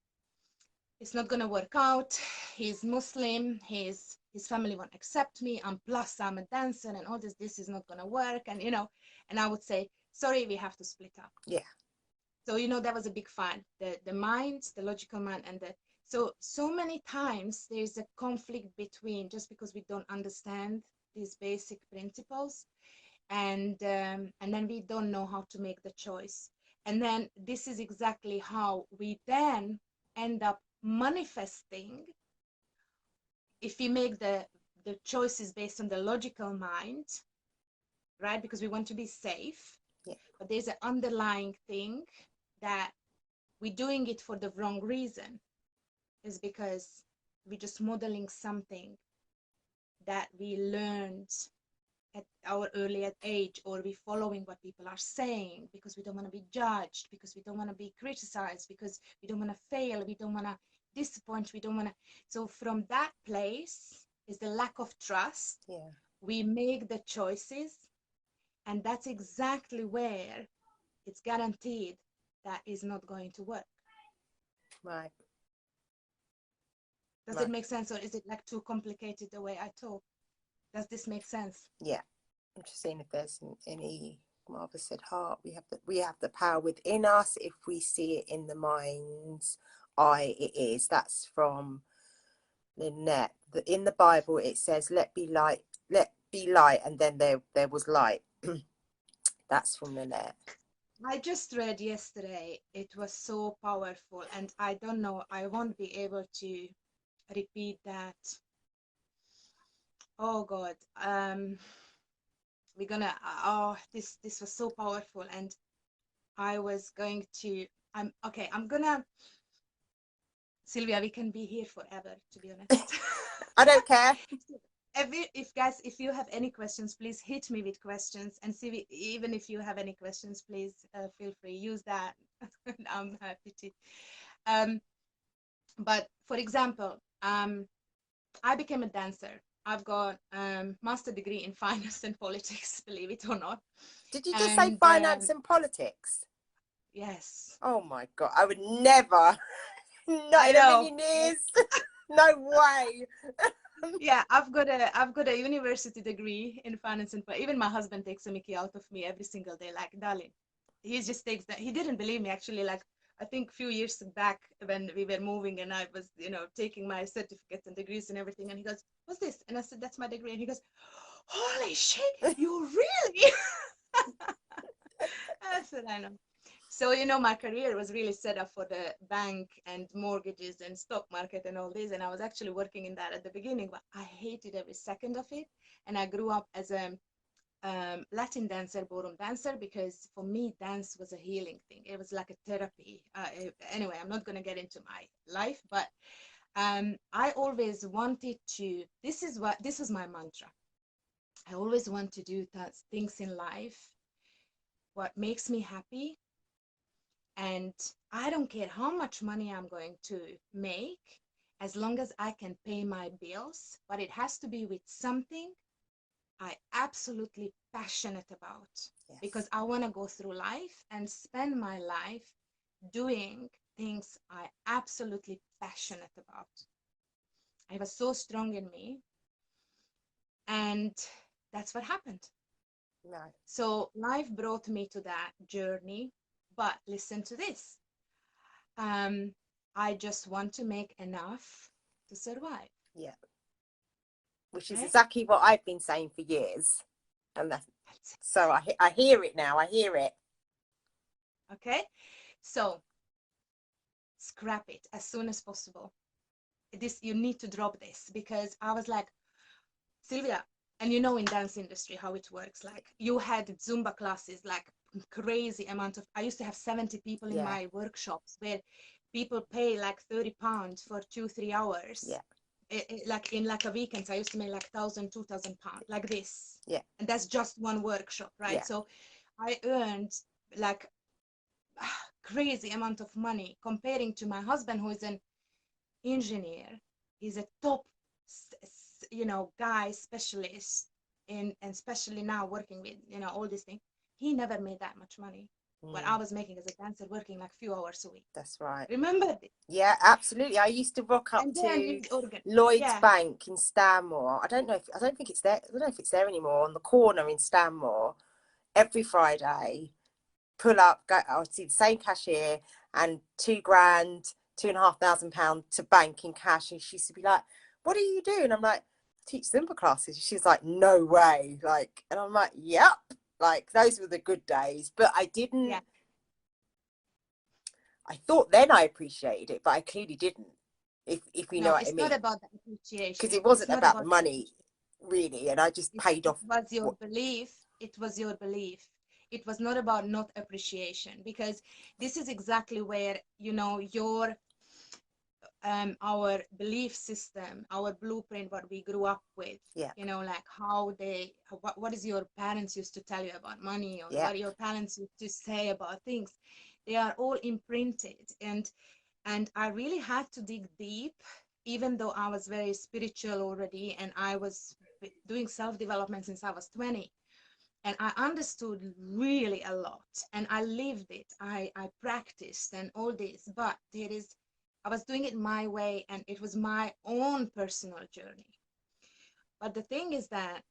it's not going to work out. He's Muslim, his family won't accept me, and plus I'm a dancer and all this is not going to work. And, and I would say, sorry, we have to split up. Yeah. So, that was a big fight. The mind, the logical mind, and so many times there's a conflict between, just because we don't understand these basic principles, and then we don't know how to make the choice. And then this is exactly how we then end up manifesting. If we make the choices based on the logical mind, right, because we want to be safe, Yeah. but there's an underlying thing that we're doing it for the wrong reason, is because we're just modeling something that we learned at our earlier age, or we following what people are saying because we don't want to be judged, because we don't want to be criticized, because we don't want to fail, we don't want to disappoint, we don't want to. So from that place is the lack of trust. Yeah. We make the choices, and that's exactly where it's guaranteed that is not going to work. Right. Does Right. it make sense, or is it like too complicated the way I talk? Does this make sense? Yeah. I'm just seeing if there's any Martha said, heart, we have the power within us. If we see it in the mind's eye, it is. That's from Lynette. In the Bible, it says, let be light, and then there was light. That's from Lynette. I just read yesterday. It was so powerful, and I don't know, I won't be able to repeat that. Oh God. We're gonna this was so powerful, and I was going to I'm gonna Sylvia, we can be here forever, to be honest. I don't care. If you have any questions, please hit me with questions, and see, even if you have any questions, please feel free, use that. I'm happy to. But for example, I became a dancer. I've got master degree in finance and politics, believe it or not. Did you just say finance and politics? Yes. Oh my God, I would never. Not in a million years. No way. Yeah, I've got a university degree in finance and even my husband takes a mickey out of me every single day, like, darling. He just takes that. He didn't believe me, actually, like, I think a few years back when we were moving and I was, taking my certificates and degrees and everything, and he goes, what's this? And I said, that's my degree. And he goes, holy shit, you really? I said, I know. So, my career was really set up for the bank and mortgages and stock market and all this. And I was actually working in that at the beginning, but I hated every second of it. And I grew up as a Latin dancer, ballroom dancer, because for me, dance was a healing thing. It was like a therapy. Anyway, I'm not going to get into my life, but I always wanted to, this was my mantra. I always want to do things in life, what makes me happy. And I don't care how much money I'm going to make, as long as I can pay my bills, but it has to be with something I absolutely passionate about. Yes. Because I want to go through life and spend my life doing things I absolutely passionate about. It was so strong in me, and that's what happened. Right. So life brought me to that journey, but listen to this. I just want to make enough to survive. Yeah. Which is exactly what I've been saying for years. And so I hear it now. I hear it. Okay. So scrap it as soon as possible. You need to drop this, because I was like, Sylvia, and in dance industry how it works, like, you had Zumba classes, like crazy amount of, I used to have 70 people in my workshops where people pay like £30 for 2-3 hours. Yeah. Like in like a weekend, I used to make like £1,000-2,000 like this. Yeah. And that's just one workshop, right? Yeah. So I earned like crazy amount of money, comparing to my husband, who is an engineer. He's a top guy specialist and especially now working with all these things. He never made that much money what I was making as a dancer, working like few hours a week. That's right. Remember this? Yeah, absolutely. I used to rock up to Lloyd's Bank in Stanmore. I don't know if it's there anymore, on the corner in Stanmore, every Friday. Pull up, go, I would see the same cashier, and £2,000, £2,500 to bank in cash. And she used to be like, what do you do? And I'm like, teach Zumba classes. She's like, no way. Like, and I'm like, yep. Like, those were the good days. But I didn't, I thought then I appreciated it, but I clearly didn't. If you know what I mean. It's not about the appreciation. Because it wasn't about the money, really. And I just paid off. It was your belief. It was your belief. It was not about not appreciation, because this is exactly where, your our belief system, our blueprint, what we grew up with, like how what is your parents used to tell you about money, or what your parents used to say about things. They are all imprinted, and I really had to dig deep, even though I was very spiritual already, and I was doing self-development since I was 20. And I understood really a lot, and I lived it. I practiced and all this, but I was doing it my way, and it was my own personal journey. But the thing is that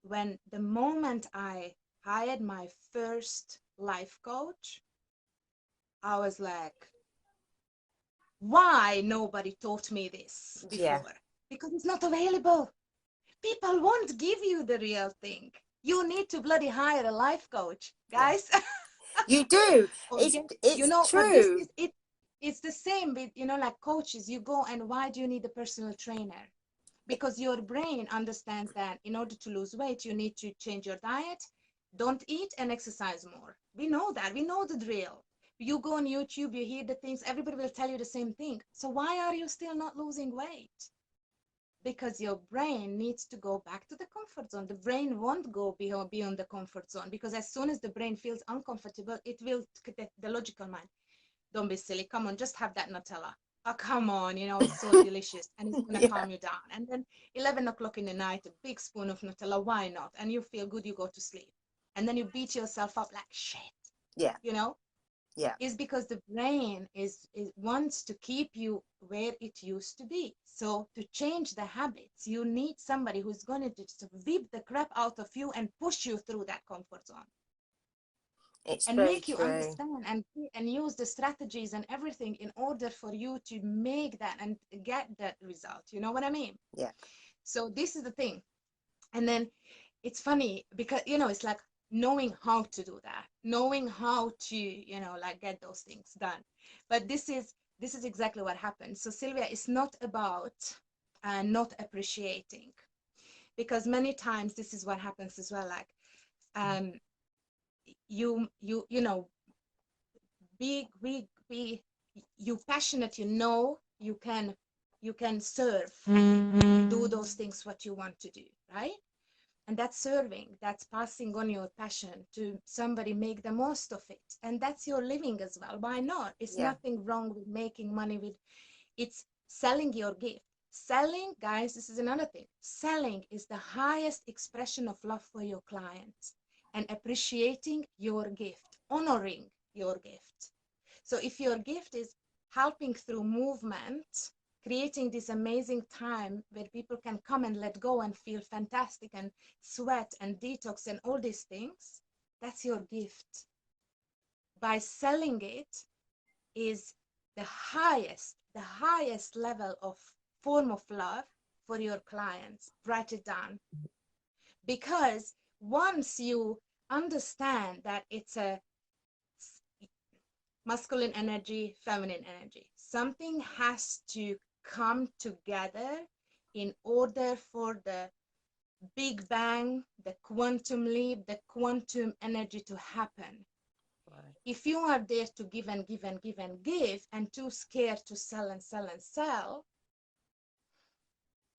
when the moment I hired my first life coach, I was like, why nobody taught me this Yeah. before? Because it's not available. People won't give you the real thing. You need to bloody hire a life coach, Yeah. guys. You do. Or It's get, it's but this true. is it. It's the same with, like coaches. You go, and why do you need a personal trainer? Because your brain understands that in order to lose weight, you need to change your diet, don't eat, and exercise more. We know that. We know the drill. You go on YouTube, you hear the things, everybody will tell you the same thing. So why are you still not losing weight? Because your brain needs to go back to the comfort zone. The brain won't go beyond the comfort zone, because as soon as the brain feels uncomfortable, it will, the logical mind, don't be silly, come on, just have that Nutella. Oh, come on, it's so delicious, and it's gonna Yeah. calm you down. And then 11 o'clock in the night, a big spoon of Nutella, why not? And you feel good, you go to sleep. And then you beat yourself up like shit, Yeah. you know? Yeah. Is because the brain is wants to keep you where it used to be. So to change the habits, you need somebody who's going to just whip the crap out of you and push you through that comfort zone It's and very make you true. understand and use the strategies and everything in order for you to make that and get that result. You know what I mean? Yeah. So this is the thing. And then it's funny because, it's like knowing how to do that, knowing how to, like get those things done. But this is exactly what happens. So Sylvia, it's not about not appreciating, because many times this is what happens as well. Like, um, be you passionate, you can serve, do those things what you want to do, right? And that's serving, that's passing on your passion to somebody, make the most of it, and that's your living as well. Why not? It's Yeah. nothing wrong with making money with it's selling your gift. Selling, guys, this is another thing. Selling is the highest expression of love for your clients and appreciating your gift, honoring your gift. So if your gift is helping through movement, creating this amazing time where people can come and let go and feel fantastic and sweat and detox and all these things, that's your gift. By selling it is the highest level of form of love for your clients. Write it down. Because once you understand that it's a masculine energy, feminine energy, something has to come together in order for the big bang, the quantum leap, the quantum energy to happen. Right. If you are there to give and give and give and give and too scared to sell and sell and sell,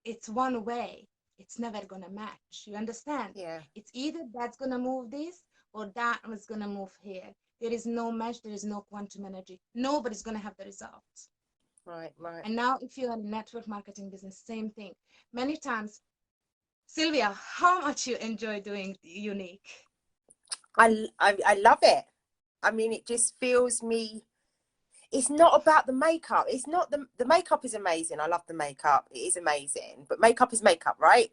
it's one way. It's never going to match. You understand? Yeah. It's either that's going to move this or that was going to move here. There is no match. There is no quantum energy. Nobody's going to have the results. Right. Right. And now if you're in network marketing business, same thing. Many times, Sylvia, how much you enjoy doing unique? I love it. I mean, it just feels me. It's not about the makeup. It's not the makeup is amazing. I love the makeup. It is amazing. But makeup is makeup, right?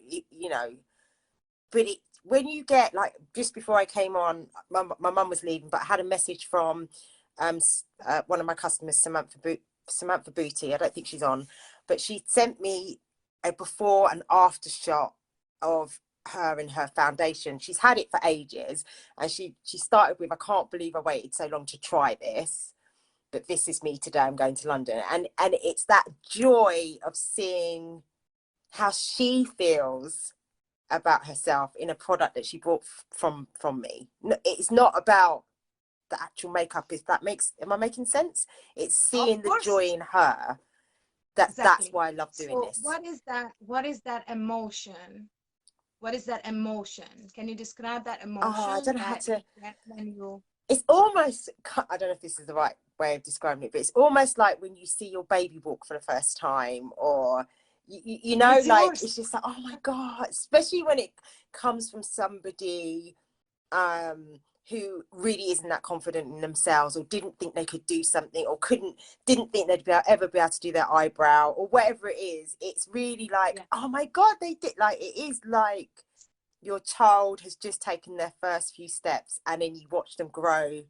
But when you get, like, just before I came on, my mum was leaving, but I had a message from one of my customers, Samantha Booty. I don't think she's on, but she sent me a before and after shot of her and her foundation. She's had it for ages, and she started with, "I can't believe I waited so long to try this, but this is me today. I'm going to London." And it's that joy of seeing how she feels about herself in a product that she bought from me. It's not about the actual makeup. Is that makes am I making sense? It's Of seeing the course, joy in her. That's exactly. why I love doing So this. what is that emotion? What is that emotion? Can you describe that Oh, I emotion don't know how that you to. get when you It's almost, I don't know if this is the right way of describing it, but it's almost like when you see your baby walk for the first time, or and it's like, yours? it's just like, oh my God, especially when it comes from somebody who really isn't that confident in themselves, or didn't think they could do something, or didn't think they'd ever be able to do their eyebrow, or whatever it is. It's really like, Yeah. oh my God, they did. Like, it is like, your child has just taken their first few steps, and then you watch them grow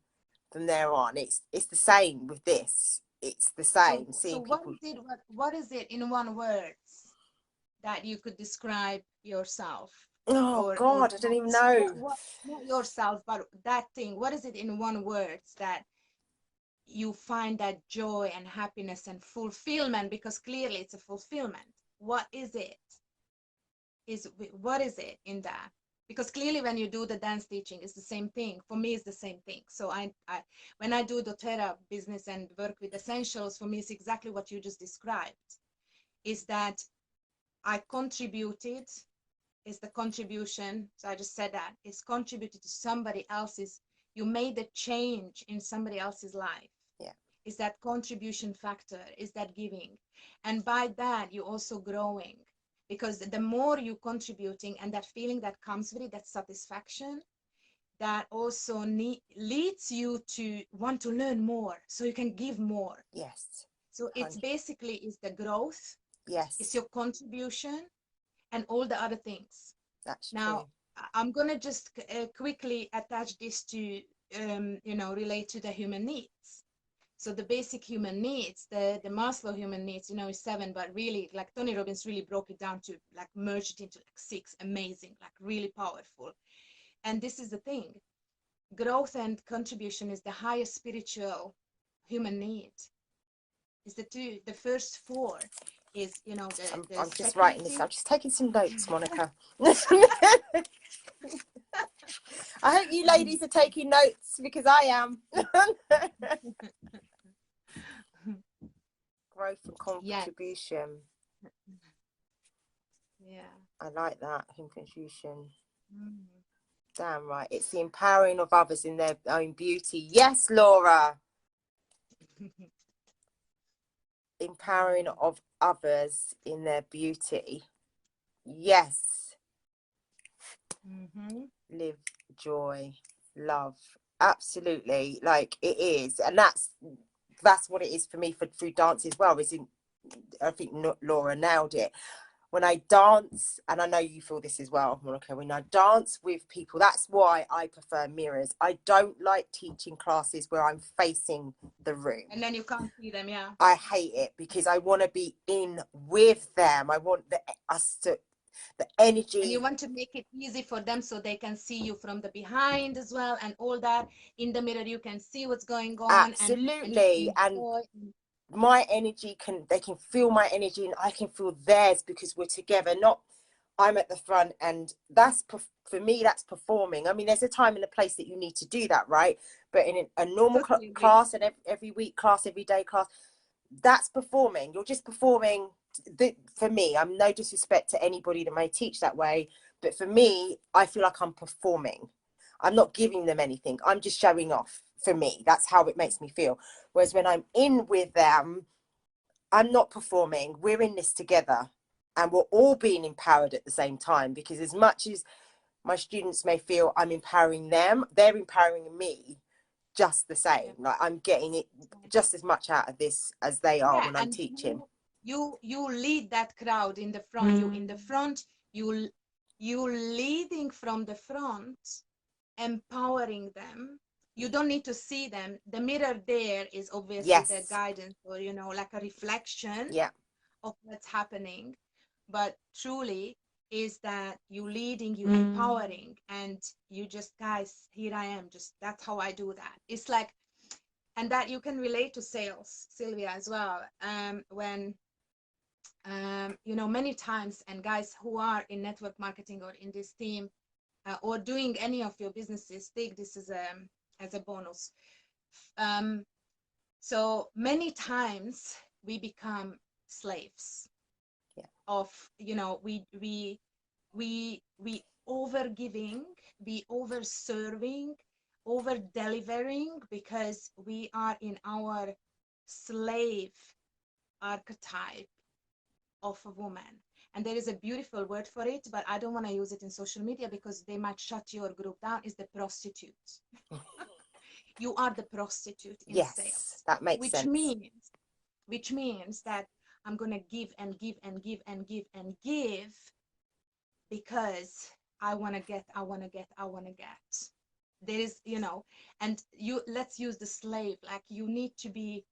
from there on. It's the same with this. It's the same. So Seeing what people. is it? What is it in one word that you could describe yourself? Oh Or God, I don't even know. what not yourself, but that thing. What is it in one word that you find that joy and happiness and fulfillment? Because clearly it's a fulfillment. What is it? What is it in that? Because clearly when you do the dance teaching, it's the same thing. For me, it's the same thing. So I when I do doTERRA business and work with essentials, for me, it's exactly what you just described. Is that I contributed, is the contribution. So I just said that it's contributed to somebody else's. You made a change in somebody else's life. Yeah. Is that contribution factor? Is that giving? And by that, you're also growing, because the more you contributing and that feeling that comes with it, that satisfaction, that also leads you to want to learn more so you can give more. Yes. So it's basically is the growth. Yes. It's your contribution and all the other things. That's now true. I'm going to just quickly attach this to relate to the human needs. So the basic human needs, the Maslow human needs, is 7, but really, like Tony Robbins really broke it down to like merge it into like 6. Amazing, like really powerful. And this is the thing: growth and contribution is the highest spiritual human need. Is the first 4 is the I'm just writing this. security. I'm just taking some notes, Monica. I hope you ladies are taking notes, because I am. Growth and contribution. Yeah. I like that. Contribution. Mm. Damn right. It's the empowering of others in their own beauty. Yes, Laura. Empowering of others in their beauty. Yes. Live, joy, love. Absolutely. Like, it is. And that's what it is for me through dance as well. I think Laura nailed it. When I dance, and I know you feel this as well, Monica, when I dance with people, that's why I prefer mirrors. I don't like teaching classes where I'm facing the room. And then you can't see them, yeah. I hate it, because I want to be in with them. I want the energy. And you want to make it easy for them so they can see you from the behind as well, and all that. In the mirror, you can see what's going on. Absolutely. And my energy they can feel my energy, and I can feel theirs, because we're together. Not I'm at the front, and that's for me, that's performing. I mean, there's a time and a place that you need to do that, right? But in a normal class, and every week class, every day class, that's performing. You're just performing. For me, I'm no disrespect to anybody that may teach that way, but for me, I feel like I'm performing. I'm not giving them anything. I'm just showing off. For me, that's how it makes me feel. Whereas when I'm in with them, I'm not performing. We're in this together, and we're all being empowered at the same time, because as much as my students may feel I'm empowering them, they're empowering me just the same. Like, I'm getting it just as much out of this as they are when I'm teaching. You lead that crowd in the front. You in the front, you leading from the front, empowering them. You don't need to see them. The mirror there is obviously the guidance, or like a reflection of what's happening. But truly is that you leading, you empowering, and you just, guys, here I am. Just that's how I do that. It's like, and that you can relate to sales, Sylvia, as well. When many times, and guys who are in network marketing or in this team, or doing any of your businesses, take this as a bonus. So many times we become slaves of, we over giving, we over serving, over delivering, because we are in our slave archetype of a woman. And there is a beautiful word for it, but I don't want to use it in social media because they might shut your group down. Is the prostitute. You are the prostitute in sales. That makes sense. Which means that I'm going to give and give and give and give and give, because I want to get, I want to get, I want to get. There is, and let's use the slave. Like you need to be,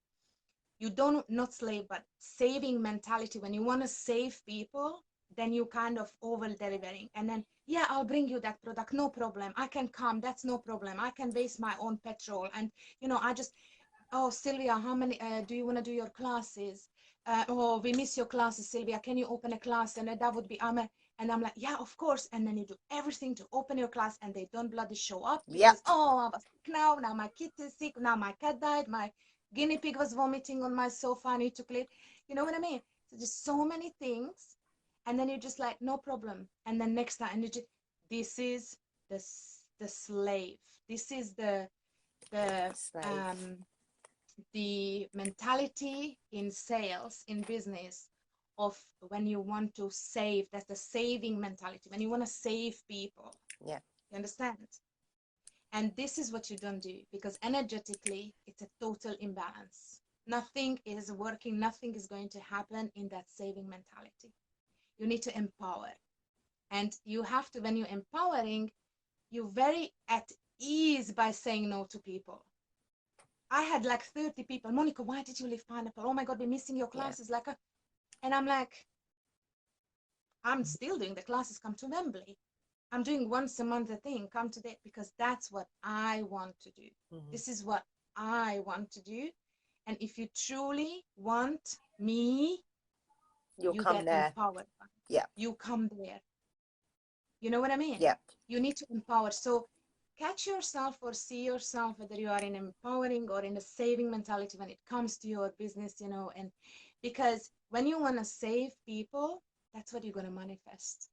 you don't, not slave, but saving mentality. When you want to save people, then you kind of over delivering. And then, yeah, I'll bring you that product. No problem. I can come. That's no problem. I can waste my own petrol. And, I just, oh, Sylvia, how many do you want to do your classes? Oh, we miss your classes, Sylvia. Can you open a class? And that would be, and I'm like, yeah, of course. And then you do everything to open your class, and they don't bloody show up because, Yep. oh, I was sick now my kid is sick, now my cat died, my guinea pig was vomiting on my sofa, I need to clean. You know what I mean? So just so many things. And then you're just like, no problem. And then next time, and you just, this is the slave. This is the Slave. the mentality in sales, in business, of when you want to save. That's the saving mentality, when you want to save people. Yeah. You understand? And this is what you don't do, because energetically it's a total imbalance. Nothing is working, nothing is going to happen in that saving mentality. You need to empower, and you have to, when you're empowering, you're very at ease by saying no to people. I had like 30 people, Monika, why did you leave Pineapple? Oh my God, we're missing your classes. Yeah. And I'm like, I'm still doing the classes, come to Wembley. I'm doing once a month a thing, come to that, because that's what I want to do. Mm-hmm. This is what I want to do. And if you truly want me, You'll you come get there. empowered. Yeah. You come there. You know what I mean? Yeah. You need to empower. So catch yourself or see yourself, whether you are in empowering or in a saving mentality when it comes to your business, and because when you want to save people, that's what you're going to manifest.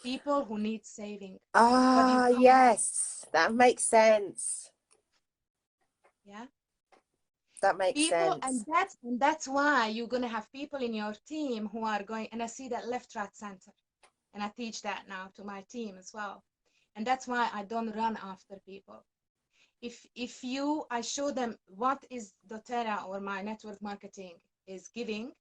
People who need saving. Yes, that makes sense. Yeah. That makes People, sense. and that's why you're going to have people in your team who are going, and I see that left, right, center, and I teach that now to my team as well. And that's why I don't run after people. If I show them what is doTERRA or my network marketing is giving,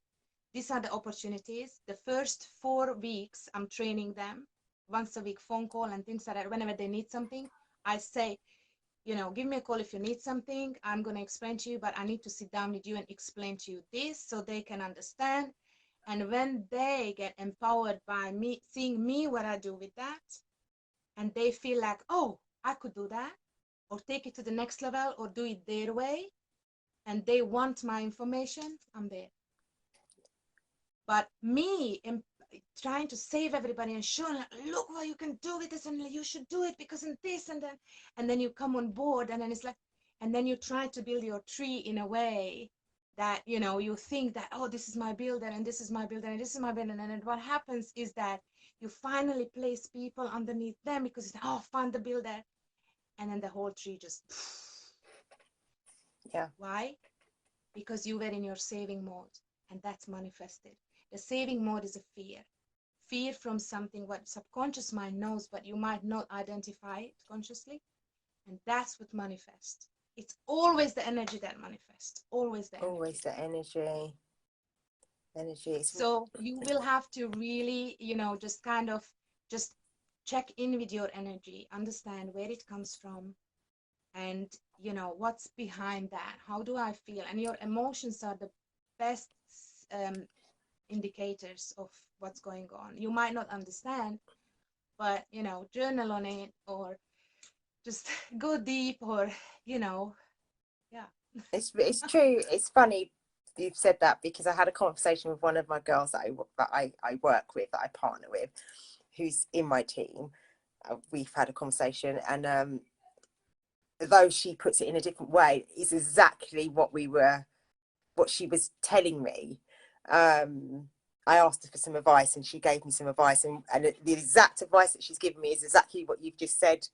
these are the opportunities. The first 4 weeks, I'm training them once a week, phone call and things like that. Whenever they need something, I say, give me a call if you need something. I'm going to explain to you, but I need to sit down with you and explain to you this so they can understand. And when they get empowered by me, seeing me, what I do with that, and they feel like, oh, I could do that, or take it to the next level, or do it their way, and they want my information, I'm there. But me trying to save everybody and show, look what you can do with this, and you should do it because in this, and then you come on board, and then it's like, and then you try to build your tree in a way that, you think that, oh, this is my builder, and this is my builder, and this is my builder, and then what happens is that you finally place people underneath them because it's, oh, find the builder, and then the whole tree just, yeah. Why? Because you were in your saving mode, and that's manifested. The saving mode is a fear from something what subconscious mind knows, but you might not identify it consciously, and that's what manifests. It's always the energy that manifests, always the energy. Always the energy. So you will have to really, just kind of just check in with your energy, understand where it comes from, and what's behind that. How do I feel? And your emotions are the best indicators of what's going on. You might not understand, but journal on it, or just go deep, or yeah. It's true. It's funny you've said that, because I had a conversation with one of my girls that I work with, that I partner with, who's in my team. We've had a conversation, and though she puts it in a different way, is exactly what she was telling me. I asked her for some advice, and she gave me some advice, and the exact advice that she's given me is exactly what you've just said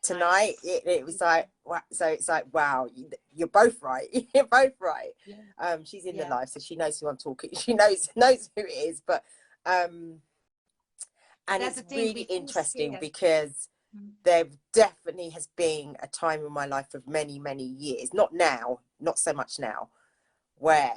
tonight. Nice. It was like, wow. So it's like, wow, you're both right. You're both right. Yeah. She's in the live, so she knows who I'm talking. She knows who it is. But and it's really interesting, because there definitely has been a time in my life of many years, not now, not so much now, where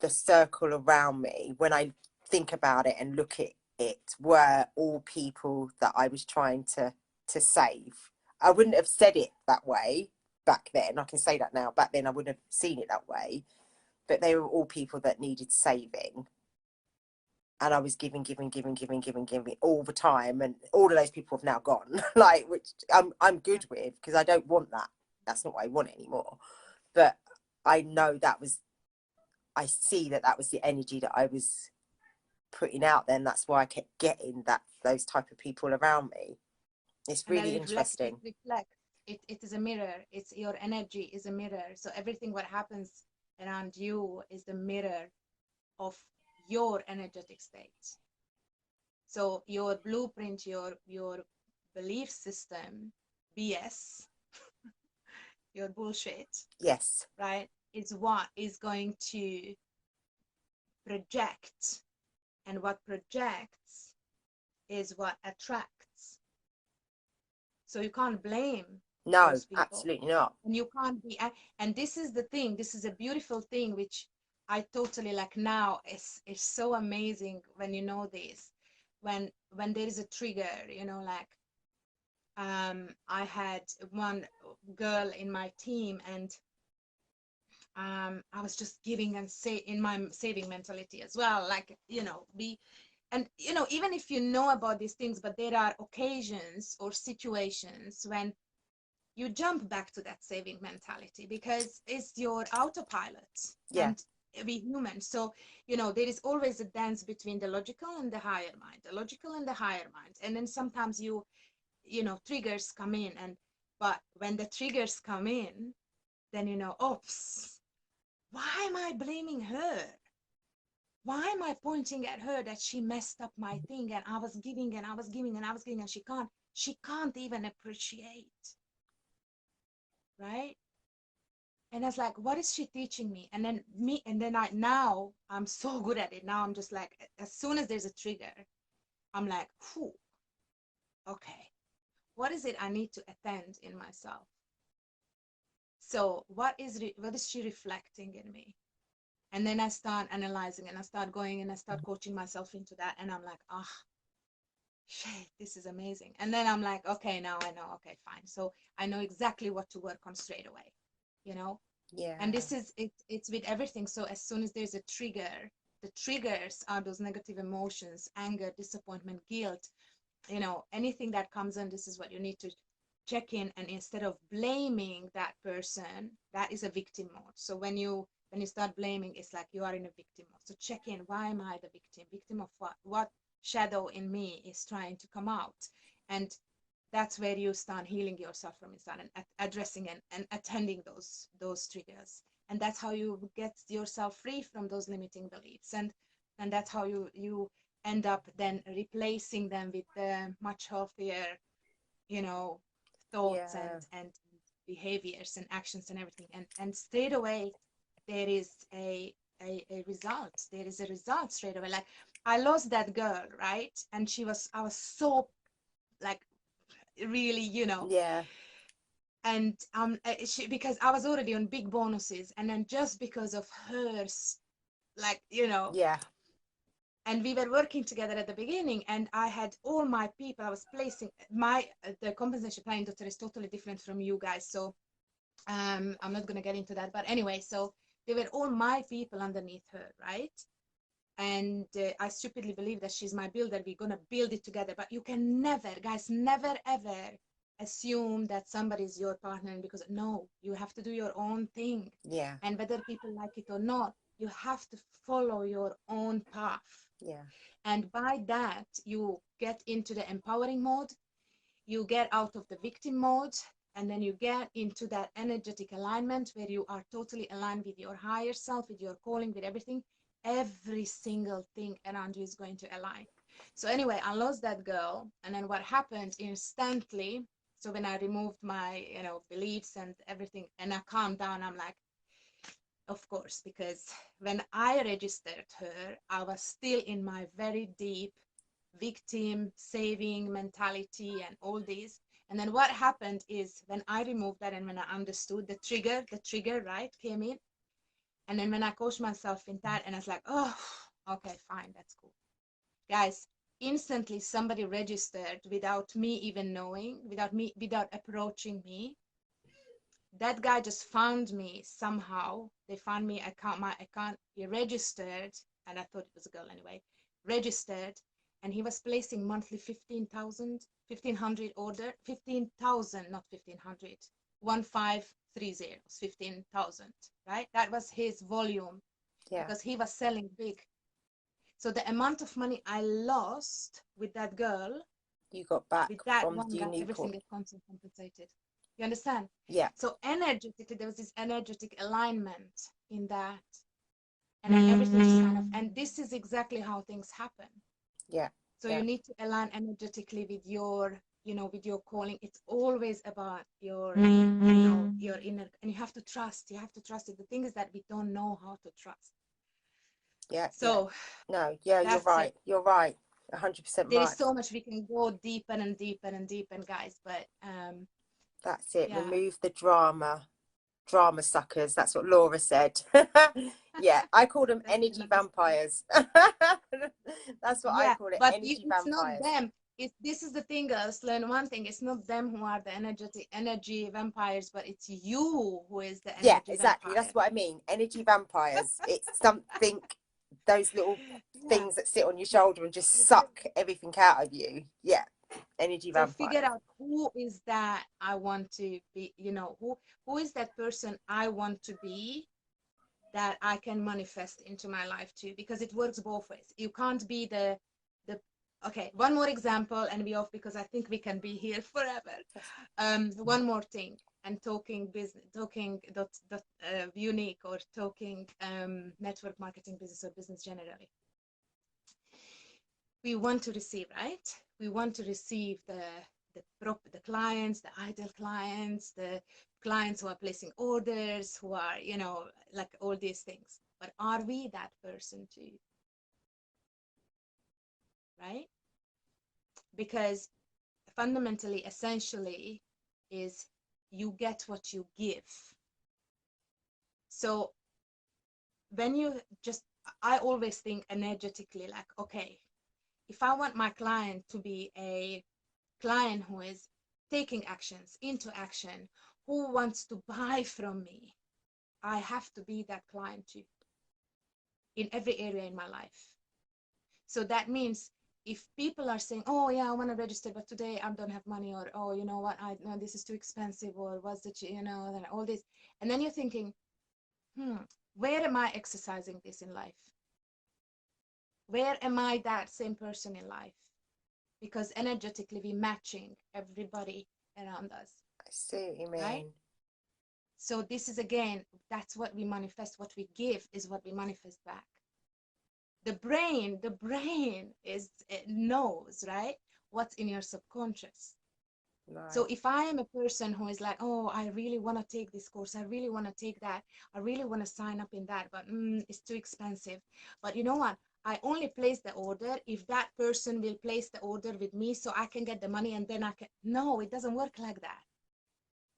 the circle around me, when I think about it and look at it were all people that I was trying to save. I wouldn't have said it that way back then. I can say that now. Back then I wouldn't have seen it that way. But they were all people that needed saving. And I was giving all the time. And all of those people have now gone. Like, which I'm good with, because I don't want that. That's not what I want anymore. But I know I see that was the energy that I was putting out there, and that's why I kept getting those type of people around me. It's And that really interesting. it is a mirror. It's your energy is a mirror. So everything what happens around you is the mirror of your energetic state. So your blueprint, your belief system, BS, your bullshit, Yes. right, is what is going to project. And what projects is what attracts. So you can't blame No, those people. absolutely not. And you can't be, and this is the thing, this is a beautiful thing, which I totally like now. Is so amazing when you know this, when there is a trigger, you know, like I had one girl in my team, and I was just giving and say in my saving mentality as well, like, you know, and you know, even if you know about these things, but there are occasions or situations when you jump back to that saving mentality because it's your autopilot. Yeah. And we human, so you know, there is always a dance between the logical and the higher mind, the logical and the higher mind. And then sometimes you know, triggers come in, and but when the triggers come in, then you know, oops, why am I blaming her? Why am I pointing at her that she messed up my thing, and I was giving and I was giving and I was giving, and she can't even appreciate, right? And I was like, what is she teaching me? And then now I'm so good at it. Now I'm just like, as soon as there's a trigger, I'm like, whew, okay, what is it I need to attend in myself? So what is she reflecting in me? And then I start analyzing, and I start going, and I start coaching myself into that. And I'm like, ah, shit, this is amazing. And then I'm like, okay, now I know. Okay, fine. So I know exactly what to work on straight away, you know? Yeah. And this is it's with everything. So as soon as there's a trigger, the triggers are those negative emotions, anger, disappointment, guilt, you know, anything that comes in. This is what you need to check in. And instead of blaming that person, that is a victim mode. So when you start blaming, it's like you are in a victim mode. So check in, why am I the victim of what shadow in me is trying to come out? And that's where you start healing yourself from inside, and addressing and attending those triggers. And that's how you get yourself free from those limiting beliefs. And that's how you end up then replacing them with much healthier, you know, thoughts Yeah. and behaviors and actions and everything. And straight away there is a result. There is a result straight away. Like, I lost that girl, right? And I was so, like, really, you know. Yeah. And because I was already on big bonuses, and then just because of hers, like, you know. Yeah. And we were working together at the beginning, and I had all my people. I was placing the compensation planning doctor is totally different from you guys, so I'm not going to get into that. But anyway, so they were all my people underneath her, right? And I stupidly believe that she's my builder. We're going to build it together. But you can never, guys, never ever assume that somebody's your partner, because no, you have to do your own thing. Yeah. And whether people like it or not, you have to follow your own path. Yeah. And by that, you get into the empowering mode, you get out of the victim mode, and then you get into that energetic alignment where you are totally aligned with your higher self, with your calling, with everything. Every single thing around you is going to align. So anyway, I lost that girl. And then what happened instantly, so when I removed my, you know, beliefs and everything, and I calmed down, I'm like, of course, because when I registered her, I was still in my very deep victim saving mentality and all this. And then what happened is, when I removed that and when I understood the trigger, right, came in. And then when I coached myself in that, and I was like, oh, okay, fine, that's cool. Guys, instantly somebody registered without me even knowing, without approaching me. That guy just found me somehow. They found me, my account, he registered, and I thought it was a girl anyway, registered, and he was placing monthly 15,000, 1,500 order, 15,000, not 1,500, 1530, 15,000, right? That was his volume, Yeah. because he was selling big. So the amount of money I lost with that girl, You got back with that from one the guy, unique. everything gets compensated. You understand? Yeah. So energetically, there was this energetic alignment in that. And then everything just kind of, and this is exactly how things happen. Yeah. So Yeah. you need to align energetically with your, with your calling. It's always about your, your inner, and you have to trust it. The thing is that we don't know how to trust. Yeah. So no, yeah, you're that's right. it. You're right. 100% There is right. so much we can go deeper and deeper and deeper, guys, but That's it. yeah. Remove the drama suckers. That's what Laura said. Yeah, I call them That's energy another story. vampires. That's what I Yeah, call it, but energy it's not vampires. them. This is the thing, girls. Learn one thing. It's not them who are the energy vampires, but it's you who is the Yeah, energy exactly. vampire. That's what I mean. Energy vampires. It's something, those little Yeah. things that sit on your shoulder and just suck everything out of you. Yeah, energy So figure vampires. out who is that I want to be, who is that person I want to be, that I can manifest into my life too, because it works both ways. You can't be the okay, one more example and be off, because I think we can be here forever. One more thing, and talking business, talking unique, or talking network marketing business, or business generally. We want to receive, right? We want to receive the clients, the ideal clients, the clients who are placing orders, who are, like all these things. But are we that person too? Right? Because fundamentally, essentially, is you get what you give. So when you just, I always think energetically, like, okay, if I want my client to be a client who is taking actions into action, who wants to buy from me, I have to be that client too, in every area in my life. So that means if people are saying, oh yeah, I want to register, but today I don't have money, or oh, you know what, no, this is too expensive, or what's the, all this, and then you're thinking, where am I exercising this in life? Where am I that same person in life? Because energetically we're matching everybody around us. I see what you mean. Right? So this is, again, that's what we manifest. What we give is what we manifest back. The brain it knows, right, what's in your subconscious. Right. So if I am a person who is like, oh, I really want to take this course, I really want to take that, I really want to sign up in that, but it's too expensive. But you know what? I only place the order if that person will place the order with me, so I can get the money, and then I can. No, it doesn't work like that.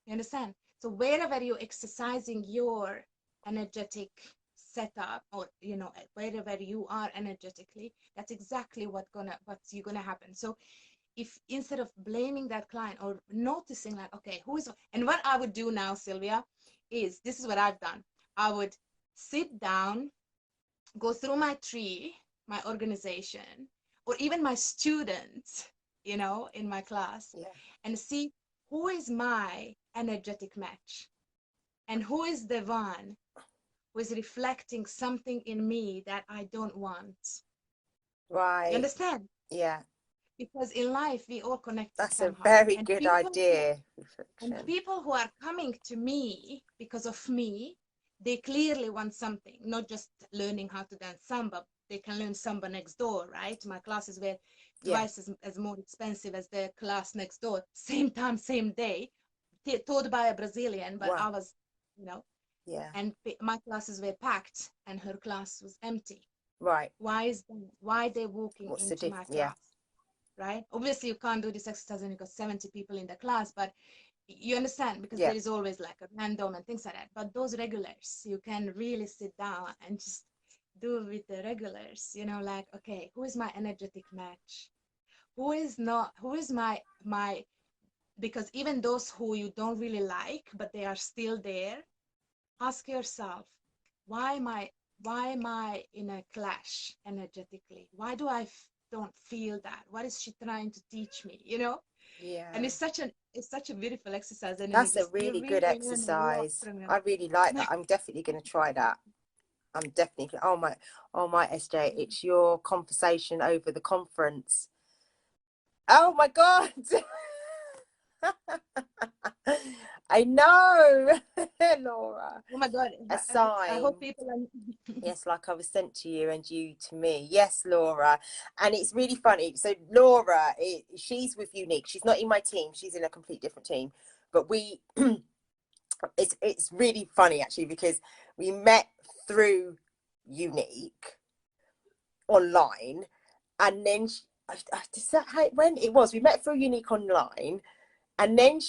You understand? So wherever you're exercising your energetic setup, or wherever you are energetically, that's exactly what's gonna happen. So if instead of blaming that client, or noticing like, okay, who is, and what I would do now, Sylvia, is, this is what I've done. I would sit down, go through my tree, my organization, or even my students, in my class, and see who is my energetic match, and who is the one who is reflecting something in me that I don't want. Right. You understand? Yeah. Because in life we all connect That's a somehow, very good idea. and people who are coming to me because of me, they clearly want something, not just learning how to dance samba. They can learn samba next door, right? My classes were twice as more expensive as the class next door, same time, same day, taught by a Brazilian, but I was, and my classes were packed and her class was empty. Right. Why they walking into my class? Right? Obviously, you can't do this exercise when you got 70 people in the class, but you understand, because there is always like a random and things like that. But those regulars, you can really sit down and just do with the regulars, like, okay, who is my energetic match? Who is not, who is my, because even those who you don't really like, but they are still there, ask yourself, why am I, why am I in a clash energetically? Why do I don't feel that? What is she trying to teach me? And Yeah. it's such a beautiful exercise, and then That's a you really good really learn a lot exercise. from them. I really like that. I'm definitely going to try that. I'm definitely, oh my SJ, it's your conversation over the conference. Oh my God. I know, Laura. Oh my God, A I sign. hope people are. Yes, like I was sent to you and you to me. Yes, Laura. And it's really funny. So Laura, she's with Unique. She's not in my team. She's in a complete different team. But we, it's really funny actually because we met through Unique online, and then is that how it went? It was, we met through Unique online, and then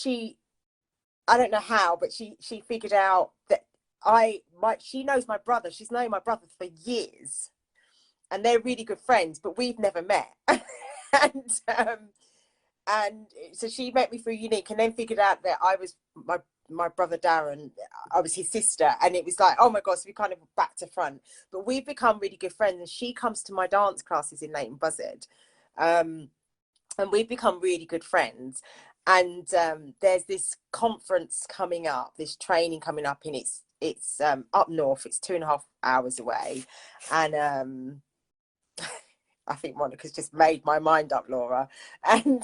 I don't know how, but she figured out that she knows my brother. She's known my brother for years, and they're really good friends, but we've never met. and and so she met me through Unique, and then figured out that I was my brother Darren. I was his sister, and it was like, oh my god, so we kind of back to front. But we've become really good friends, and she comes to my dance classes in Leighton Buzzard, and we've become really good friends. And there's this conference coming up, this training coming up, and it's up north. It's 2.5 hours away, and I think Monica's just made my mind up, Laura. And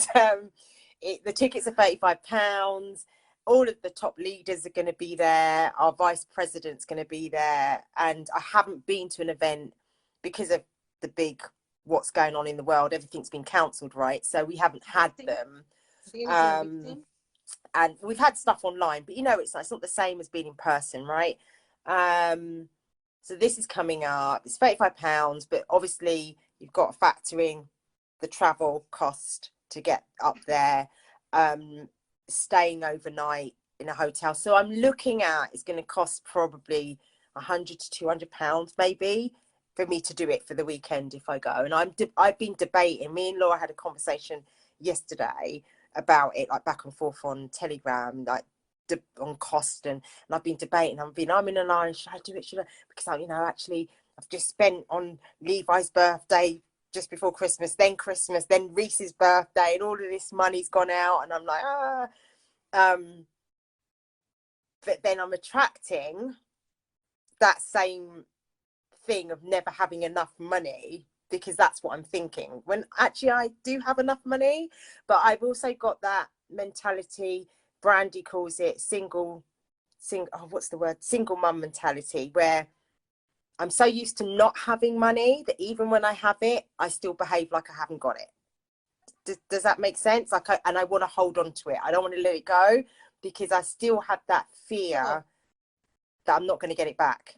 the tickets are £35. All of the top leaders are going to be there. Our vice president's going to be there. And I haven't been to an event because of the big what's going on in the world. Everything's been cancelled, right? So we haven't had Victim? them. There is a Um, victim. and we've had stuff online, but it's not the same as being in person, right? So this is coming up. It's £35, but obviously you've got to factor in the travel cost to get up there, staying overnight in a hotel. So I'm looking at, it's going to cost probably £100 to £200 maybe for me to do it for the weekend if I go. And I've been debating. Me and Laura had a conversation yesterday about it, like back and forth on Telegram, like on cost, and I've been debating. I'm in a line. Should I do it? Should I? Because actually, I've just spent on Levi's birthday just before Christmas, then Reese's birthday, and all of this money's gone out, and I'm like, but then I'm attracting that same thing of never having enough money, because that's what I'm thinking when actually I do have enough money. But I've also got that mentality, Brandy calls it what's the word, single mum mentality, where I'm so used to not having money that even when I have it, I still behave like I haven't got it. Does that make sense? Like, and I want to hold on to it. I don't want to let it go, because I still have that Sure, fear that I'm not going to get it back.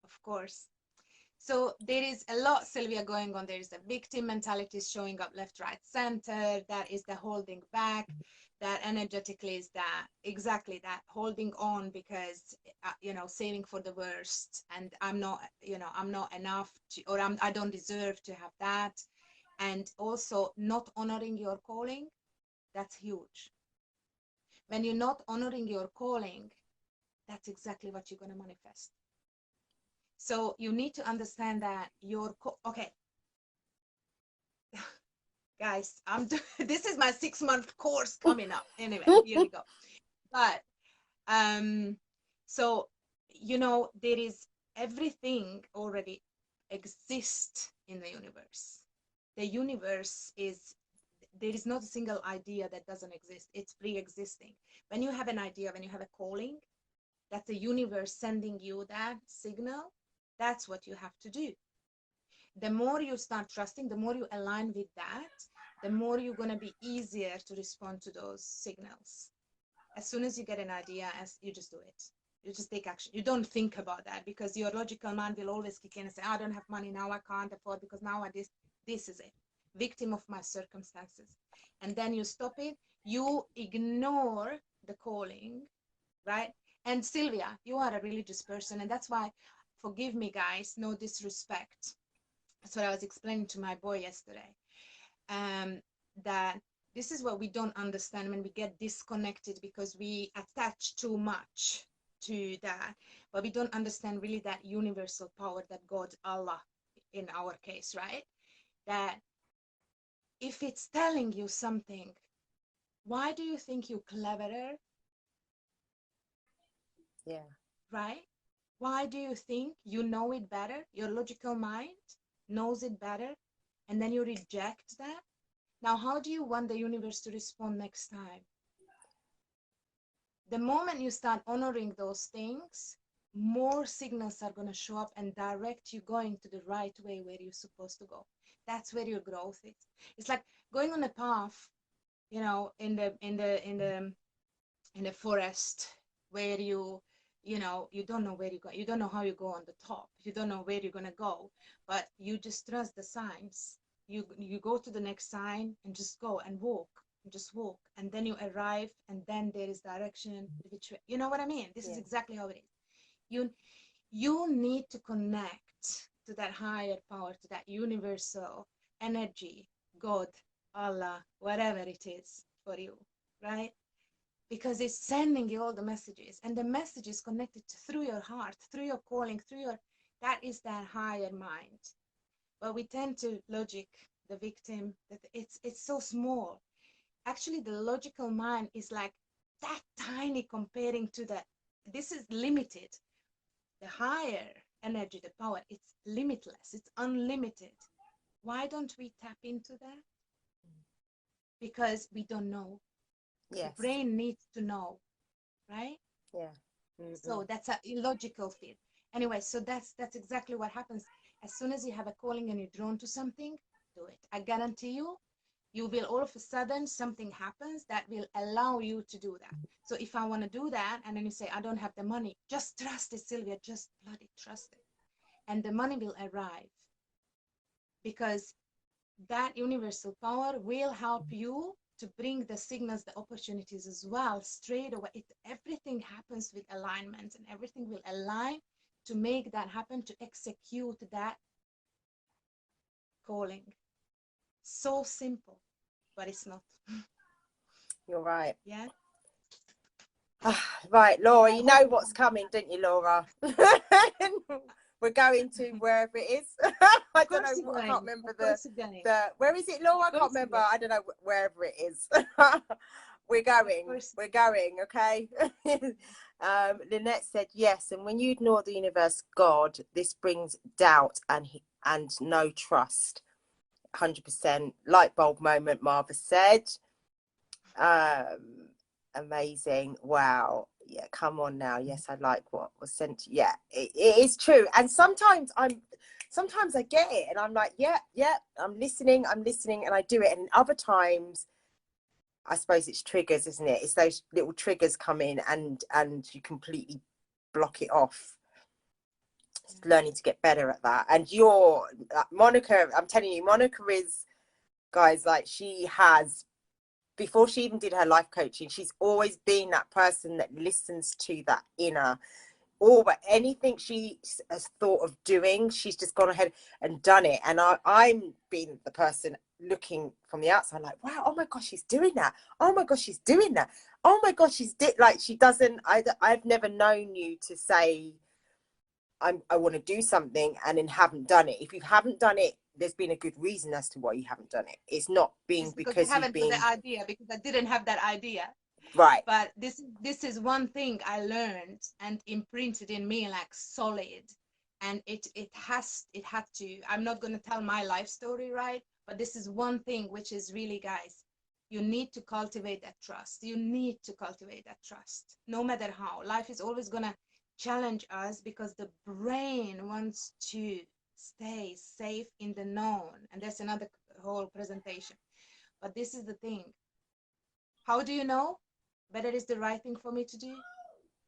of course. So there is a lot, Sylvia, going on. There is a victim mentality showing up left, right, center. That is the holding back. That energetically is that, exactly that, holding on because, saving for the worst. And I'm not enough to, or I don't deserve to have that. And also not honoring your calling. That's huge. When you're not honoring your calling, that's exactly what you're going to manifest. So you need to understand that okay, guys, this is my 6-month course coming up. Anyway, here we go. But so there is, everything already exists in the universe. The universe is, there is not a single idea that doesn't exist. It's pre-existing. When you have an idea, when you have a calling, that's the universe sending you that signal. That's what you have to do. The more you start trusting, the more you align with that, the more you're going to be easier to respond to those signals. As soon as you get an idea, as you just do it, you just take action. You don't think about that, because your logical mind will always kick in and say, I don't have money now, I can't afford, because now this is it, victim of my circumstances. And then you stop it, you ignore the calling, right? And Sylvia, you are a religious person, and that's why forgive me guys, no disrespect. That's what I was explaining to my boy yesterday. That this is what we don't understand when we get disconnected, because we attach too much to that, but we don't understand really that universal power that God, Allah, in our case, right? That if it's telling you something, why do you think you're cleverer? Yeah. Right? Why do you think you know it better? Your logical mind knows it better, and then you reject that? Now, how do you want the universe to respond next time? The moment you start honoring those things, more signals are going to show up and direct you going to the right way where you're supposed to go. That's where your growth is. It's like going on a path, you know, in the forest, where you know, you don't know where you go, you don't know how you go on the top, you don't know where you're going to go, but you just trust the signs. You go to the next sign and just go and walk, and just walk, and then you arrive, and then there is direction, which, you know what I mean? This is exactly how it is. You need to connect to that higher power, to that universal energy, God, Allah, whatever it is for you, right? Because it's sending you all the messages, and the message is connected through your heart, through your calling, through your, that is that higher mind. But we tend to logic the victim, that it's so small. Actually, the logical mind is like that tiny comparing to that. This is limited. The higher energy, the power, it's limitless, it's unlimited. Why don't we tap into that? Because we don't know. Yes. The brain needs to know, right? Yeah. So that's a illogical fit. Anyway, so that's exactly what happens. As soon as you have a calling and you're drawn to something, do it. I guarantee you, you will all of a sudden, something happens that will allow you to do that. So if I want to do that, and then you say, I don't have the money, just trust it, Sylvia, just bloody trust it. And the money will arrive, because that universal power will help you to bring the signals, the opportunities as well, straight away. Everything happens with alignment, and everything will align to make that happen, to execute that calling. So simple, but it's not. You're right. Yeah. Right, Laura, you know what's coming, don't you, Laura? We're going to wherever it is. I don't know. I can't remember the. Where is it, Laura? I can't remember. I don't know, wherever it is. We're going. We're going. Okay. Lynette said yes, and when you ignore the universe, God, this brings doubt and no trust. 100% light bulb moment. Marva said. Amazing. Wow. Yeah, come on now. Yes, I like what was sent to you. Yeah, it is true. And sometimes I get it and I'm like, yeah, I'm listening, and I do it. And other times, I suppose it's triggers, isn't it? It's those little triggers come in and you completely block it off. Just learning to get better at that. And you're Monika, I'm telling you, Monika is, guys, like, she has, before she even did her life coaching, she's always been that person that listens to that inner, or anything she has thought of doing, she's just gone ahead and done it. And I'm being the person looking from the outside, like, wow, oh my gosh, she's doing that. Oh my gosh, she's doing that. Oh my gosh, like, she doesn't. I've never known you to say, I want to do something and then haven't done it. If you haven't done it, there's been a good reason as to why you haven't done it. It's not being because I haven't got the idea, because I didn't have that idea. Right. But this is one thing I learned and imprinted in me like solid. And it had to. I'm not going to tell my life story, right? But this is one thing which is really, guys, you need to cultivate that trust. You need to cultivate that trust. No matter how. Life is always going to challenge us, because the brain wants to stay safe in the known. And that's another whole presentation. But this is the thing. How do you know whether it's the right thing for me to do?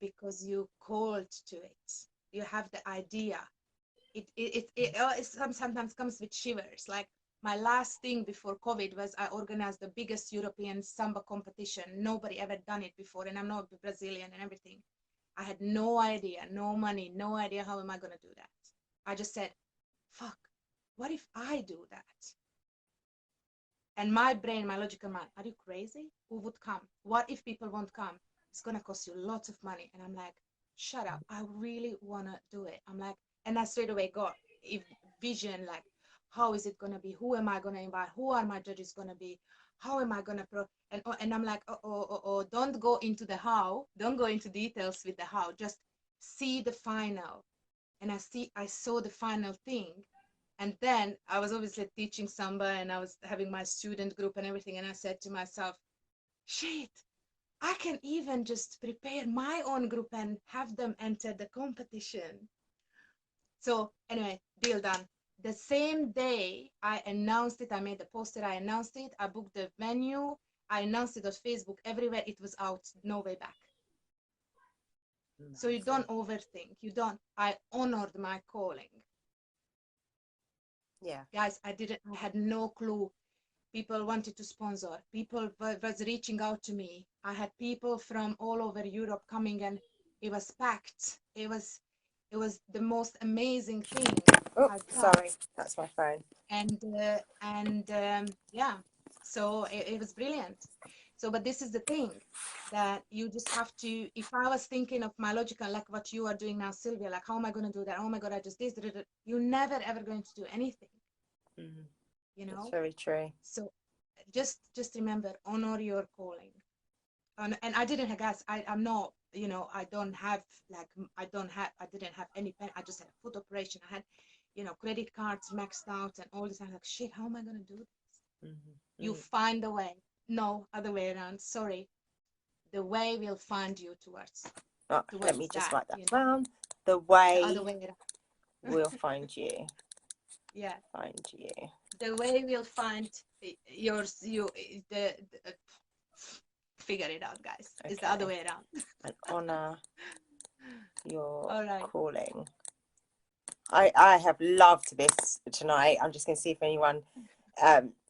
Because you called to it. You have the idea. It sometimes comes with shivers. Like, my last thing before COVID was I organized the biggest European samba competition. Nobody ever done it before, and I'm not Brazilian and everything. I had no idea, no money, no idea how am I going to do that. I just said, fuck, what if I do that? And my brain, my logical mind, are you crazy? Who would come? What if people won't come? It's going to cost you lots of money. And I'm like, shut up. I really want to do it. I'm like, and I straight away got vision, like, how is it going to be? Who am I going to invite? Who are my judges going to be? How am I going to and I'm like, don't go into the how. Don't go into details with the how. Just see the final. And I saw the final thing. And then I was obviously teaching Samba and I was having my student group and everything. And I said to myself, shit, I can even just prepare my own group and have them enter the competition. So anyway, deal done. The same day I announced it, I made the poster, I announced it, I booked the venue, I announced it on Facebook, everywhere it was out, no way back. So you don't overthink, I honored my calling. Yeah. Guys, I had no clue. People wanted to sponsor. People was reaching out to me. I had people from all over Europe coming and it was packed. It was the most amazing thing. Oh, sorry, that's my phone. And yeah, so it was brilliant. So, but this is the thing that you just have to, if I was thinking of my logical, like what you are doing now, Sylvia, like, how am I going to do that? Oh my God, I just this, you're never ever going to do anything. Mm-hmm. You know? That's very true. So just remember, honor your calling. And I didn't have, guys, I'm not, you know, I didn't have any pen. I just had a foot operation. I had, you know, credit cards maxed out and all this. I'm like, shit, how am I going to do this? Mm-hmm. You find a way. No other way around. Sorry. The way will find you towards let me just that, write that you know? The way, The other way around. will find you. Yeah. Find you. The way will find figure it out, guys. Okay. It's the other way around. And honor your right. calling. I have loved this tonight. I'm just going to see if anyone,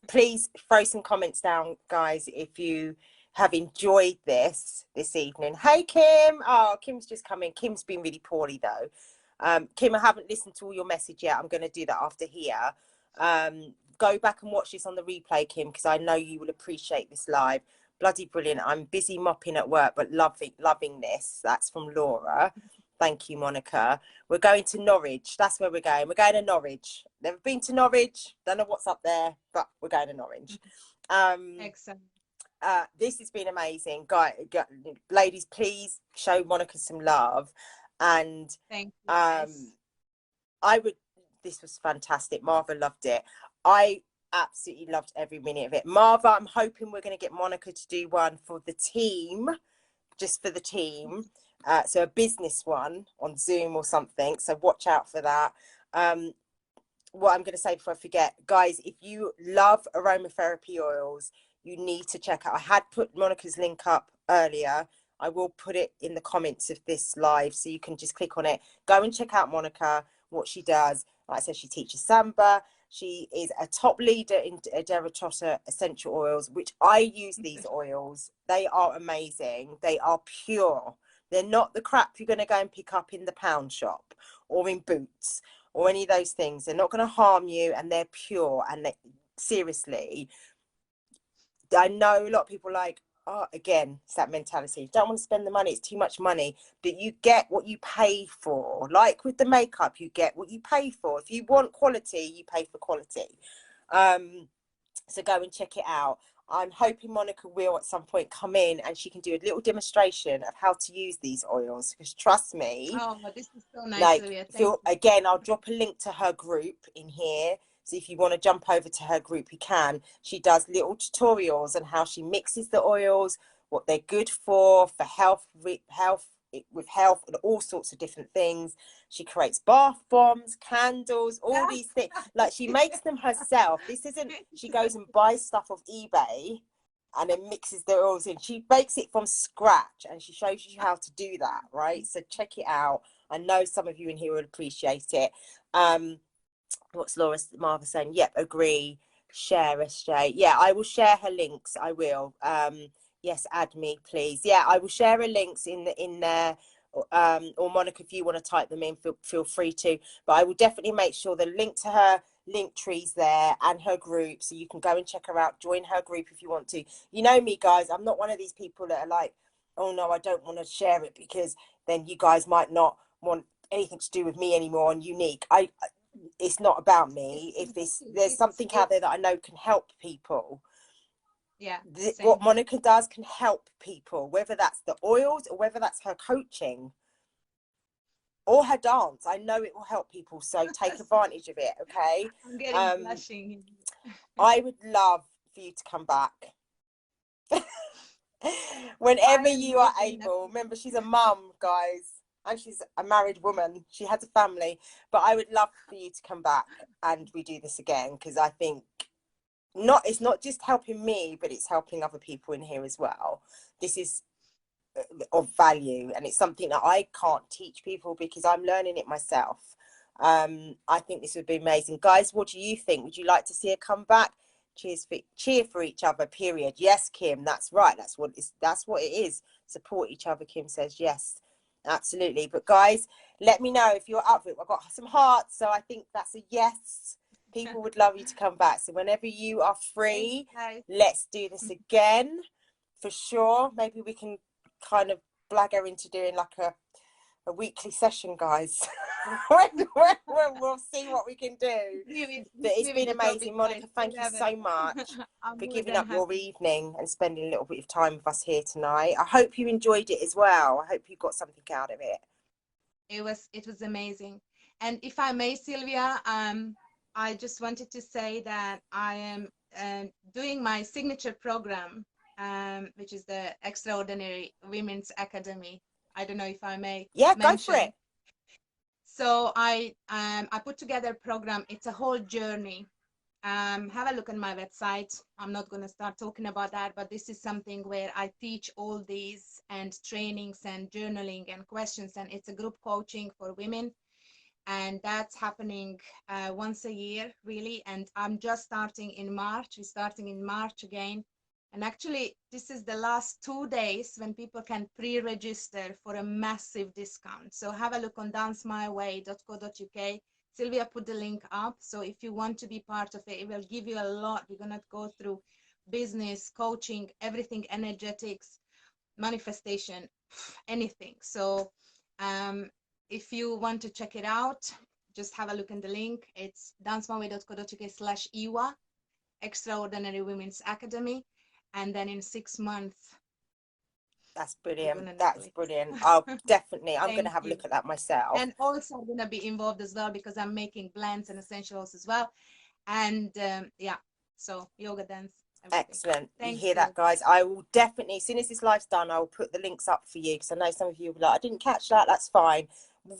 please throw some comments down, guys, if you have enjoyed this evening. Hey, Kim. Oh, Kim's just come in. Kim's been really poorly, though. Kim, I haven't listened to all your message yet. I'm going to do that after here. Go back and watch this on the replay, Kim, because I know you will appreciate this live. Bloody brilliant. I'm busy mopping at work, but loving this. That's from Laura. Thank you, Monica. We're going to Norwich. That's where we're going. We're going to Norwich. Never been to Norwich. Don't know what's up there, but we're going to Norwich. Excellent. This has been amazing. Ladies, please show Monica some love. And thank you. This was fantastic. Marva loved it. I absolutely loved every minute of it. Marva, I'm hoping we're going to get Monica to do one for the team, just for the team. So a business one on Zoom or something. So watch out for that. What I'm going to say before I forget, guys, if you love aromatherapy oils, you need to check out. I had put Monica's link up earlier. I will put it in the comments of this live, so you can just click on it. Go and check out Monica, what she does. Like I said, she teaches Samba. She is a top leader in Dermatota essential oils, which I use these oils. They are amazing. They are pure. They're not the crap you're going to go and pick up in the pound shop or in Boots or any of those things. They're not going to harm you, and they're pure. And seriously, I know a lot of people like, oh, again, it's that mentality. You don't want to spend the money. It's too much money. But you get what you pay for. Like with the makeup, you get what you pay for. If you want quality, you pay for quality. So go and check it out. I'm hoping Monica will at some point come in and she can do a little demonstration of how to use these oils, because trust me, this is so nice. Again, I'll drop a link to her group in here, so if you want to jump over to her group, you can. She does little tutorials on how she mixes the oils, what they're good for health, with health and all sorts of different things. She creates bath bombs, candles, all these things. Like, she makes them herself. This isn't, she goes and buys stuff off eBay and then mixes the oils in. She makes it from scratch, and she shows you how to do that, right? So check it out. I know some of you in here will appreciate it. What's Marva saying? Yep, agree. Share, SJ. Yeah, I will share her links. I will. Yes, add me, please. Yeah, I will share her links in there or Monica, if you want to type them in, feel free to. But I will definitely make sure the link to her link tree's there and her group, so you can go and check her out. Join her group if you want to. You know me, guys. I'm not one of these people that are like, oh no, I don't want to share it because then you guys might not want anything to do with me anymore on Unique. It's not about me. If there's something out there that I know can help people, yeah, what Monica does can help people, whether that's the oils or whether that's her coaching or her dance. I know it will help people, so take advantage of it. Okay, I'm getting blushing. I would love for you to come back whenever you are able. Remember, she's a mum, guys, and she's a married woman. She has a family, but I would love for you to come back and we do this again, because I think it's not just helping me, but it's helping other people in here as well. This is of value, and it's something that I can't teach people because I'm learning it myself. I think this would be amazing. Guys, what do you think? Would you like to see her come back? Cheer for each other, period. Yes, Kim, that's right. That's what it is. Support each other, Kim says. Yes, absolutely. But guys, let me know if you're up for it. I've got some hearts, so I think that's a yes. People would love you to come back. So whenever you are free, let's do this again for sure. Maybe we can kind of blag her into doing like a weekly session, guys. We'll see what we can do. But it's been amazing. Monica, thank you so much for giving up your evening and spending a little bit of time with us here tonight. I hope you enjoyed it as well. I hope you got something out of it. It was amazing. And if I may, Sylvia, I just wanted to say that I am doing my signature program, which is the Extraordinary Women's Academy. I don't know if I may mention. Go for it. So I put together a program. It's a whole journey. Have a look on my website. I'm not going to start talking about that, but this is something where I teach all these and trainings and journaling and questions, and it's a group coaching for women, and that's happening once a year, really. And I'm just starting in March. We're starting in March again. And actually, this is the last 2 days when people can pre-register for a massive discount. So have a look on dancemyway.co.uk. Sylvia put the link up. So if you want to be part of it, it will give you a lot. We're going to go through business, coaching, everything, energetics, manifestation, anything. So if you want to check it out, just have a look in the link. It's dancemyway.co.uk/EWA, Extraordinary Women's Academy. And then in 6 months. That's brilliant. That's brilliant. I'll definitely, I'm going to have a look at that myself. And also I'm going to be involved as well because I'm making blends and essentials as well. And yeah, so yoga, dance. Everything. Excellent. You hear that, guys? I will definitely, as soon as this live's done, I will put the links up for you because I know some of you will be like, I didn't catch that. That's fine.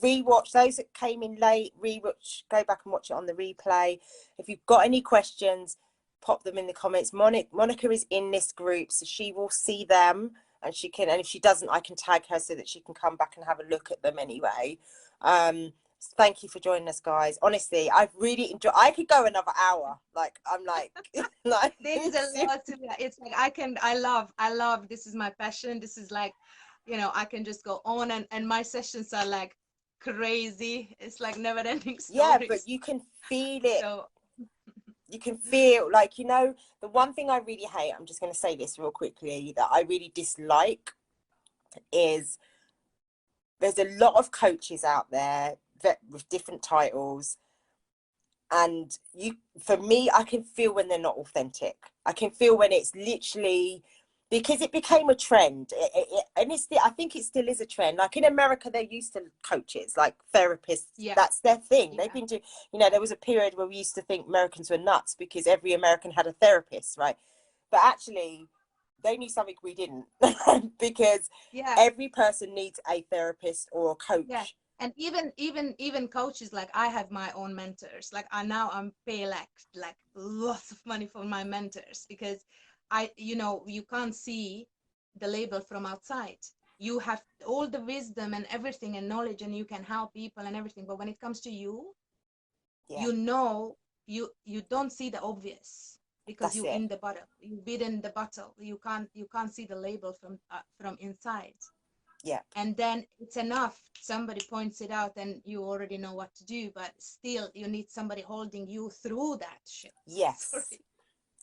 Rewatch those that came in late. Rewatch, go back and watch it on the replay. If you've got any questions, pop them in the comments. Monica is in this group, so she will see them, and she can. And if she doesn't, I can tag her so that she can come back and have a look at them anyway. Thank you for joining us, guys. Honestly, I've really enjoyed. I could go another hour. Like I'm like, like there's a lot to that. It's like I love. This is my passion. This is like, you know, I can just go on, and my sessions are like crazy. It's like never-ending stories. Yeah, but you can feel it. So, you can feel like, you know, the one thing I really hate, I'm just going to say this real quickly, that I really dislike is there's a lot of coaches out there that with different titles, and for me, I can feel when they're not authentic. I can feel when it's literally, because it became a trend, and I think it still is a trend. Like in America, they're used to coaches, like therapists. Yeah. That's their thing. Yeah. They've been doing, you know, there was a period where we used to think Americans were nuts because every American had a therapist, right? But actually, they knew something we didn't because every person needs a therapist or a coach. Yeah. And even coaches, like I have my own mentors. Like I'm pay like lots of money for my mentors because you can't see the label from outside. You have all the wisdom and everything and knowledge, and you can help people and everything. But when it comes to you, you don't see the obvious because you're in the bottle. You've been in the bottle. You can't see the label from inside. Yeah. And then it's enough. Somebody points it out and you already know what to do, but still you need somebody holding you through that shit. Yes. Sorry.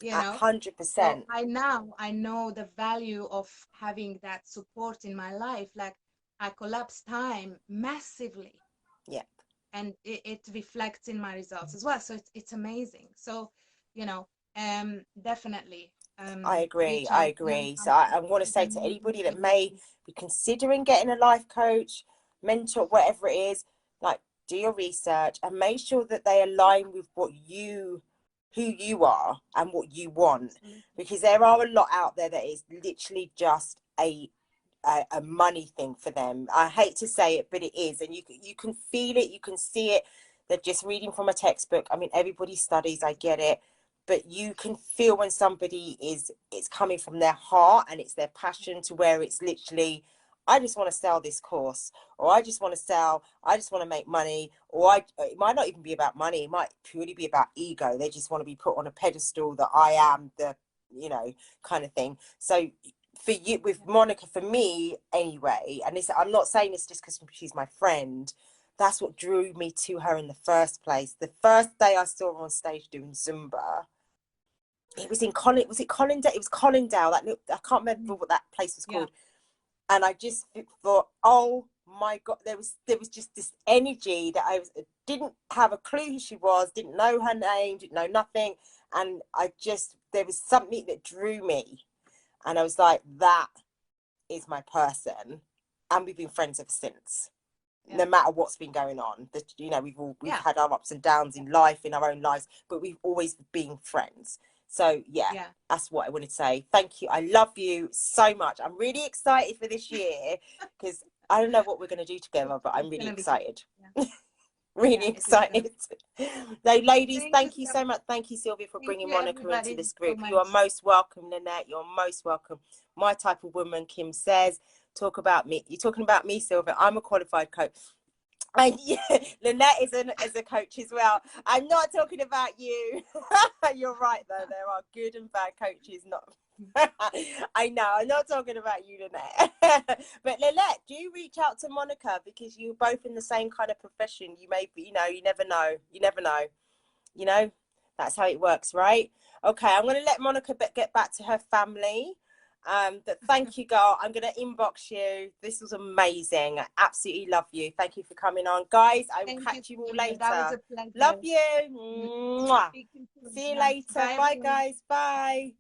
You know? 100%. So I know the value of having that support in my life. Like I collapse time massively. Yeah. And it reflects in my results as well. So it's amazing. So, you know, definitely I agree. reach I out. agree. So I want to say to anybody that may be considering getting a life coach, mentor, whatever it is, like, do your research and make sure that they align with who you are and what you want. Absolutely. Because there are a lot out there that is literally just a money thing for them. I hate to say it, but it is, and you can feel it, you can see it. They're just reading from a textbook. I mean, everybody studies, I get it, but you can feel when somebody it's coming from their heart and it's their passion, to where it's literally, I just want to sell this course, or I just want to make money, or it might not even be about money, it might purely be about ego. They just want to be put on a pedestal that I am the, kind of thing. So for you, with Monica, for me anyway, and this, I'm not saying this just because she's my friend, that's what drew me to her in the first place. The first day I saw her on stage doing Zumba, it was in was it Collindale? It was Collindale. I can't remember what that place was called. Yeah. And I just thought, oh my God, there was just this energy that didn't have a clue who she was, didn't know her name, didn't know nothing. And there was something that drew me. And I was like, that is my person. And we've been friends ever since. Yeah. No matter what's been going on, we've had our ups and downs in life, in our own lives, but we've always been friends. So yeah, that's what I wanted to say. Thank you. I love you so much. I'm really excited for this year because I don't know what we're going to do together, but I'm really excited. Really excited. So ladies, thank you so much. Thank you, Sylvia, for bringing Monica into this group. You are most welcome, Lynette. You're most welcome. My type of woman, Kim says. Talk about me. You're talking about me, Sylvia. I'm a qualified coach. And yeah, Lynette is a coach as well. I'm not talking about you. You're right, though. There are good and bad coaches. Not. I know. I'm not talking about you, Lynette. But Lynette, do you reach out to Monica, because you're both in the same kind of profession? You may be, you never know. You never know. That's how it works, right? Okay, I'm going to let Monica get back to her family. But thank you, girl. I'm going to inbox you. This was amazing. I absolutely love you. Thank you for coming on, guys. I will catch you all later. That was a pleasure. Love you. Mwah. See you later. Bye, guys. Bye.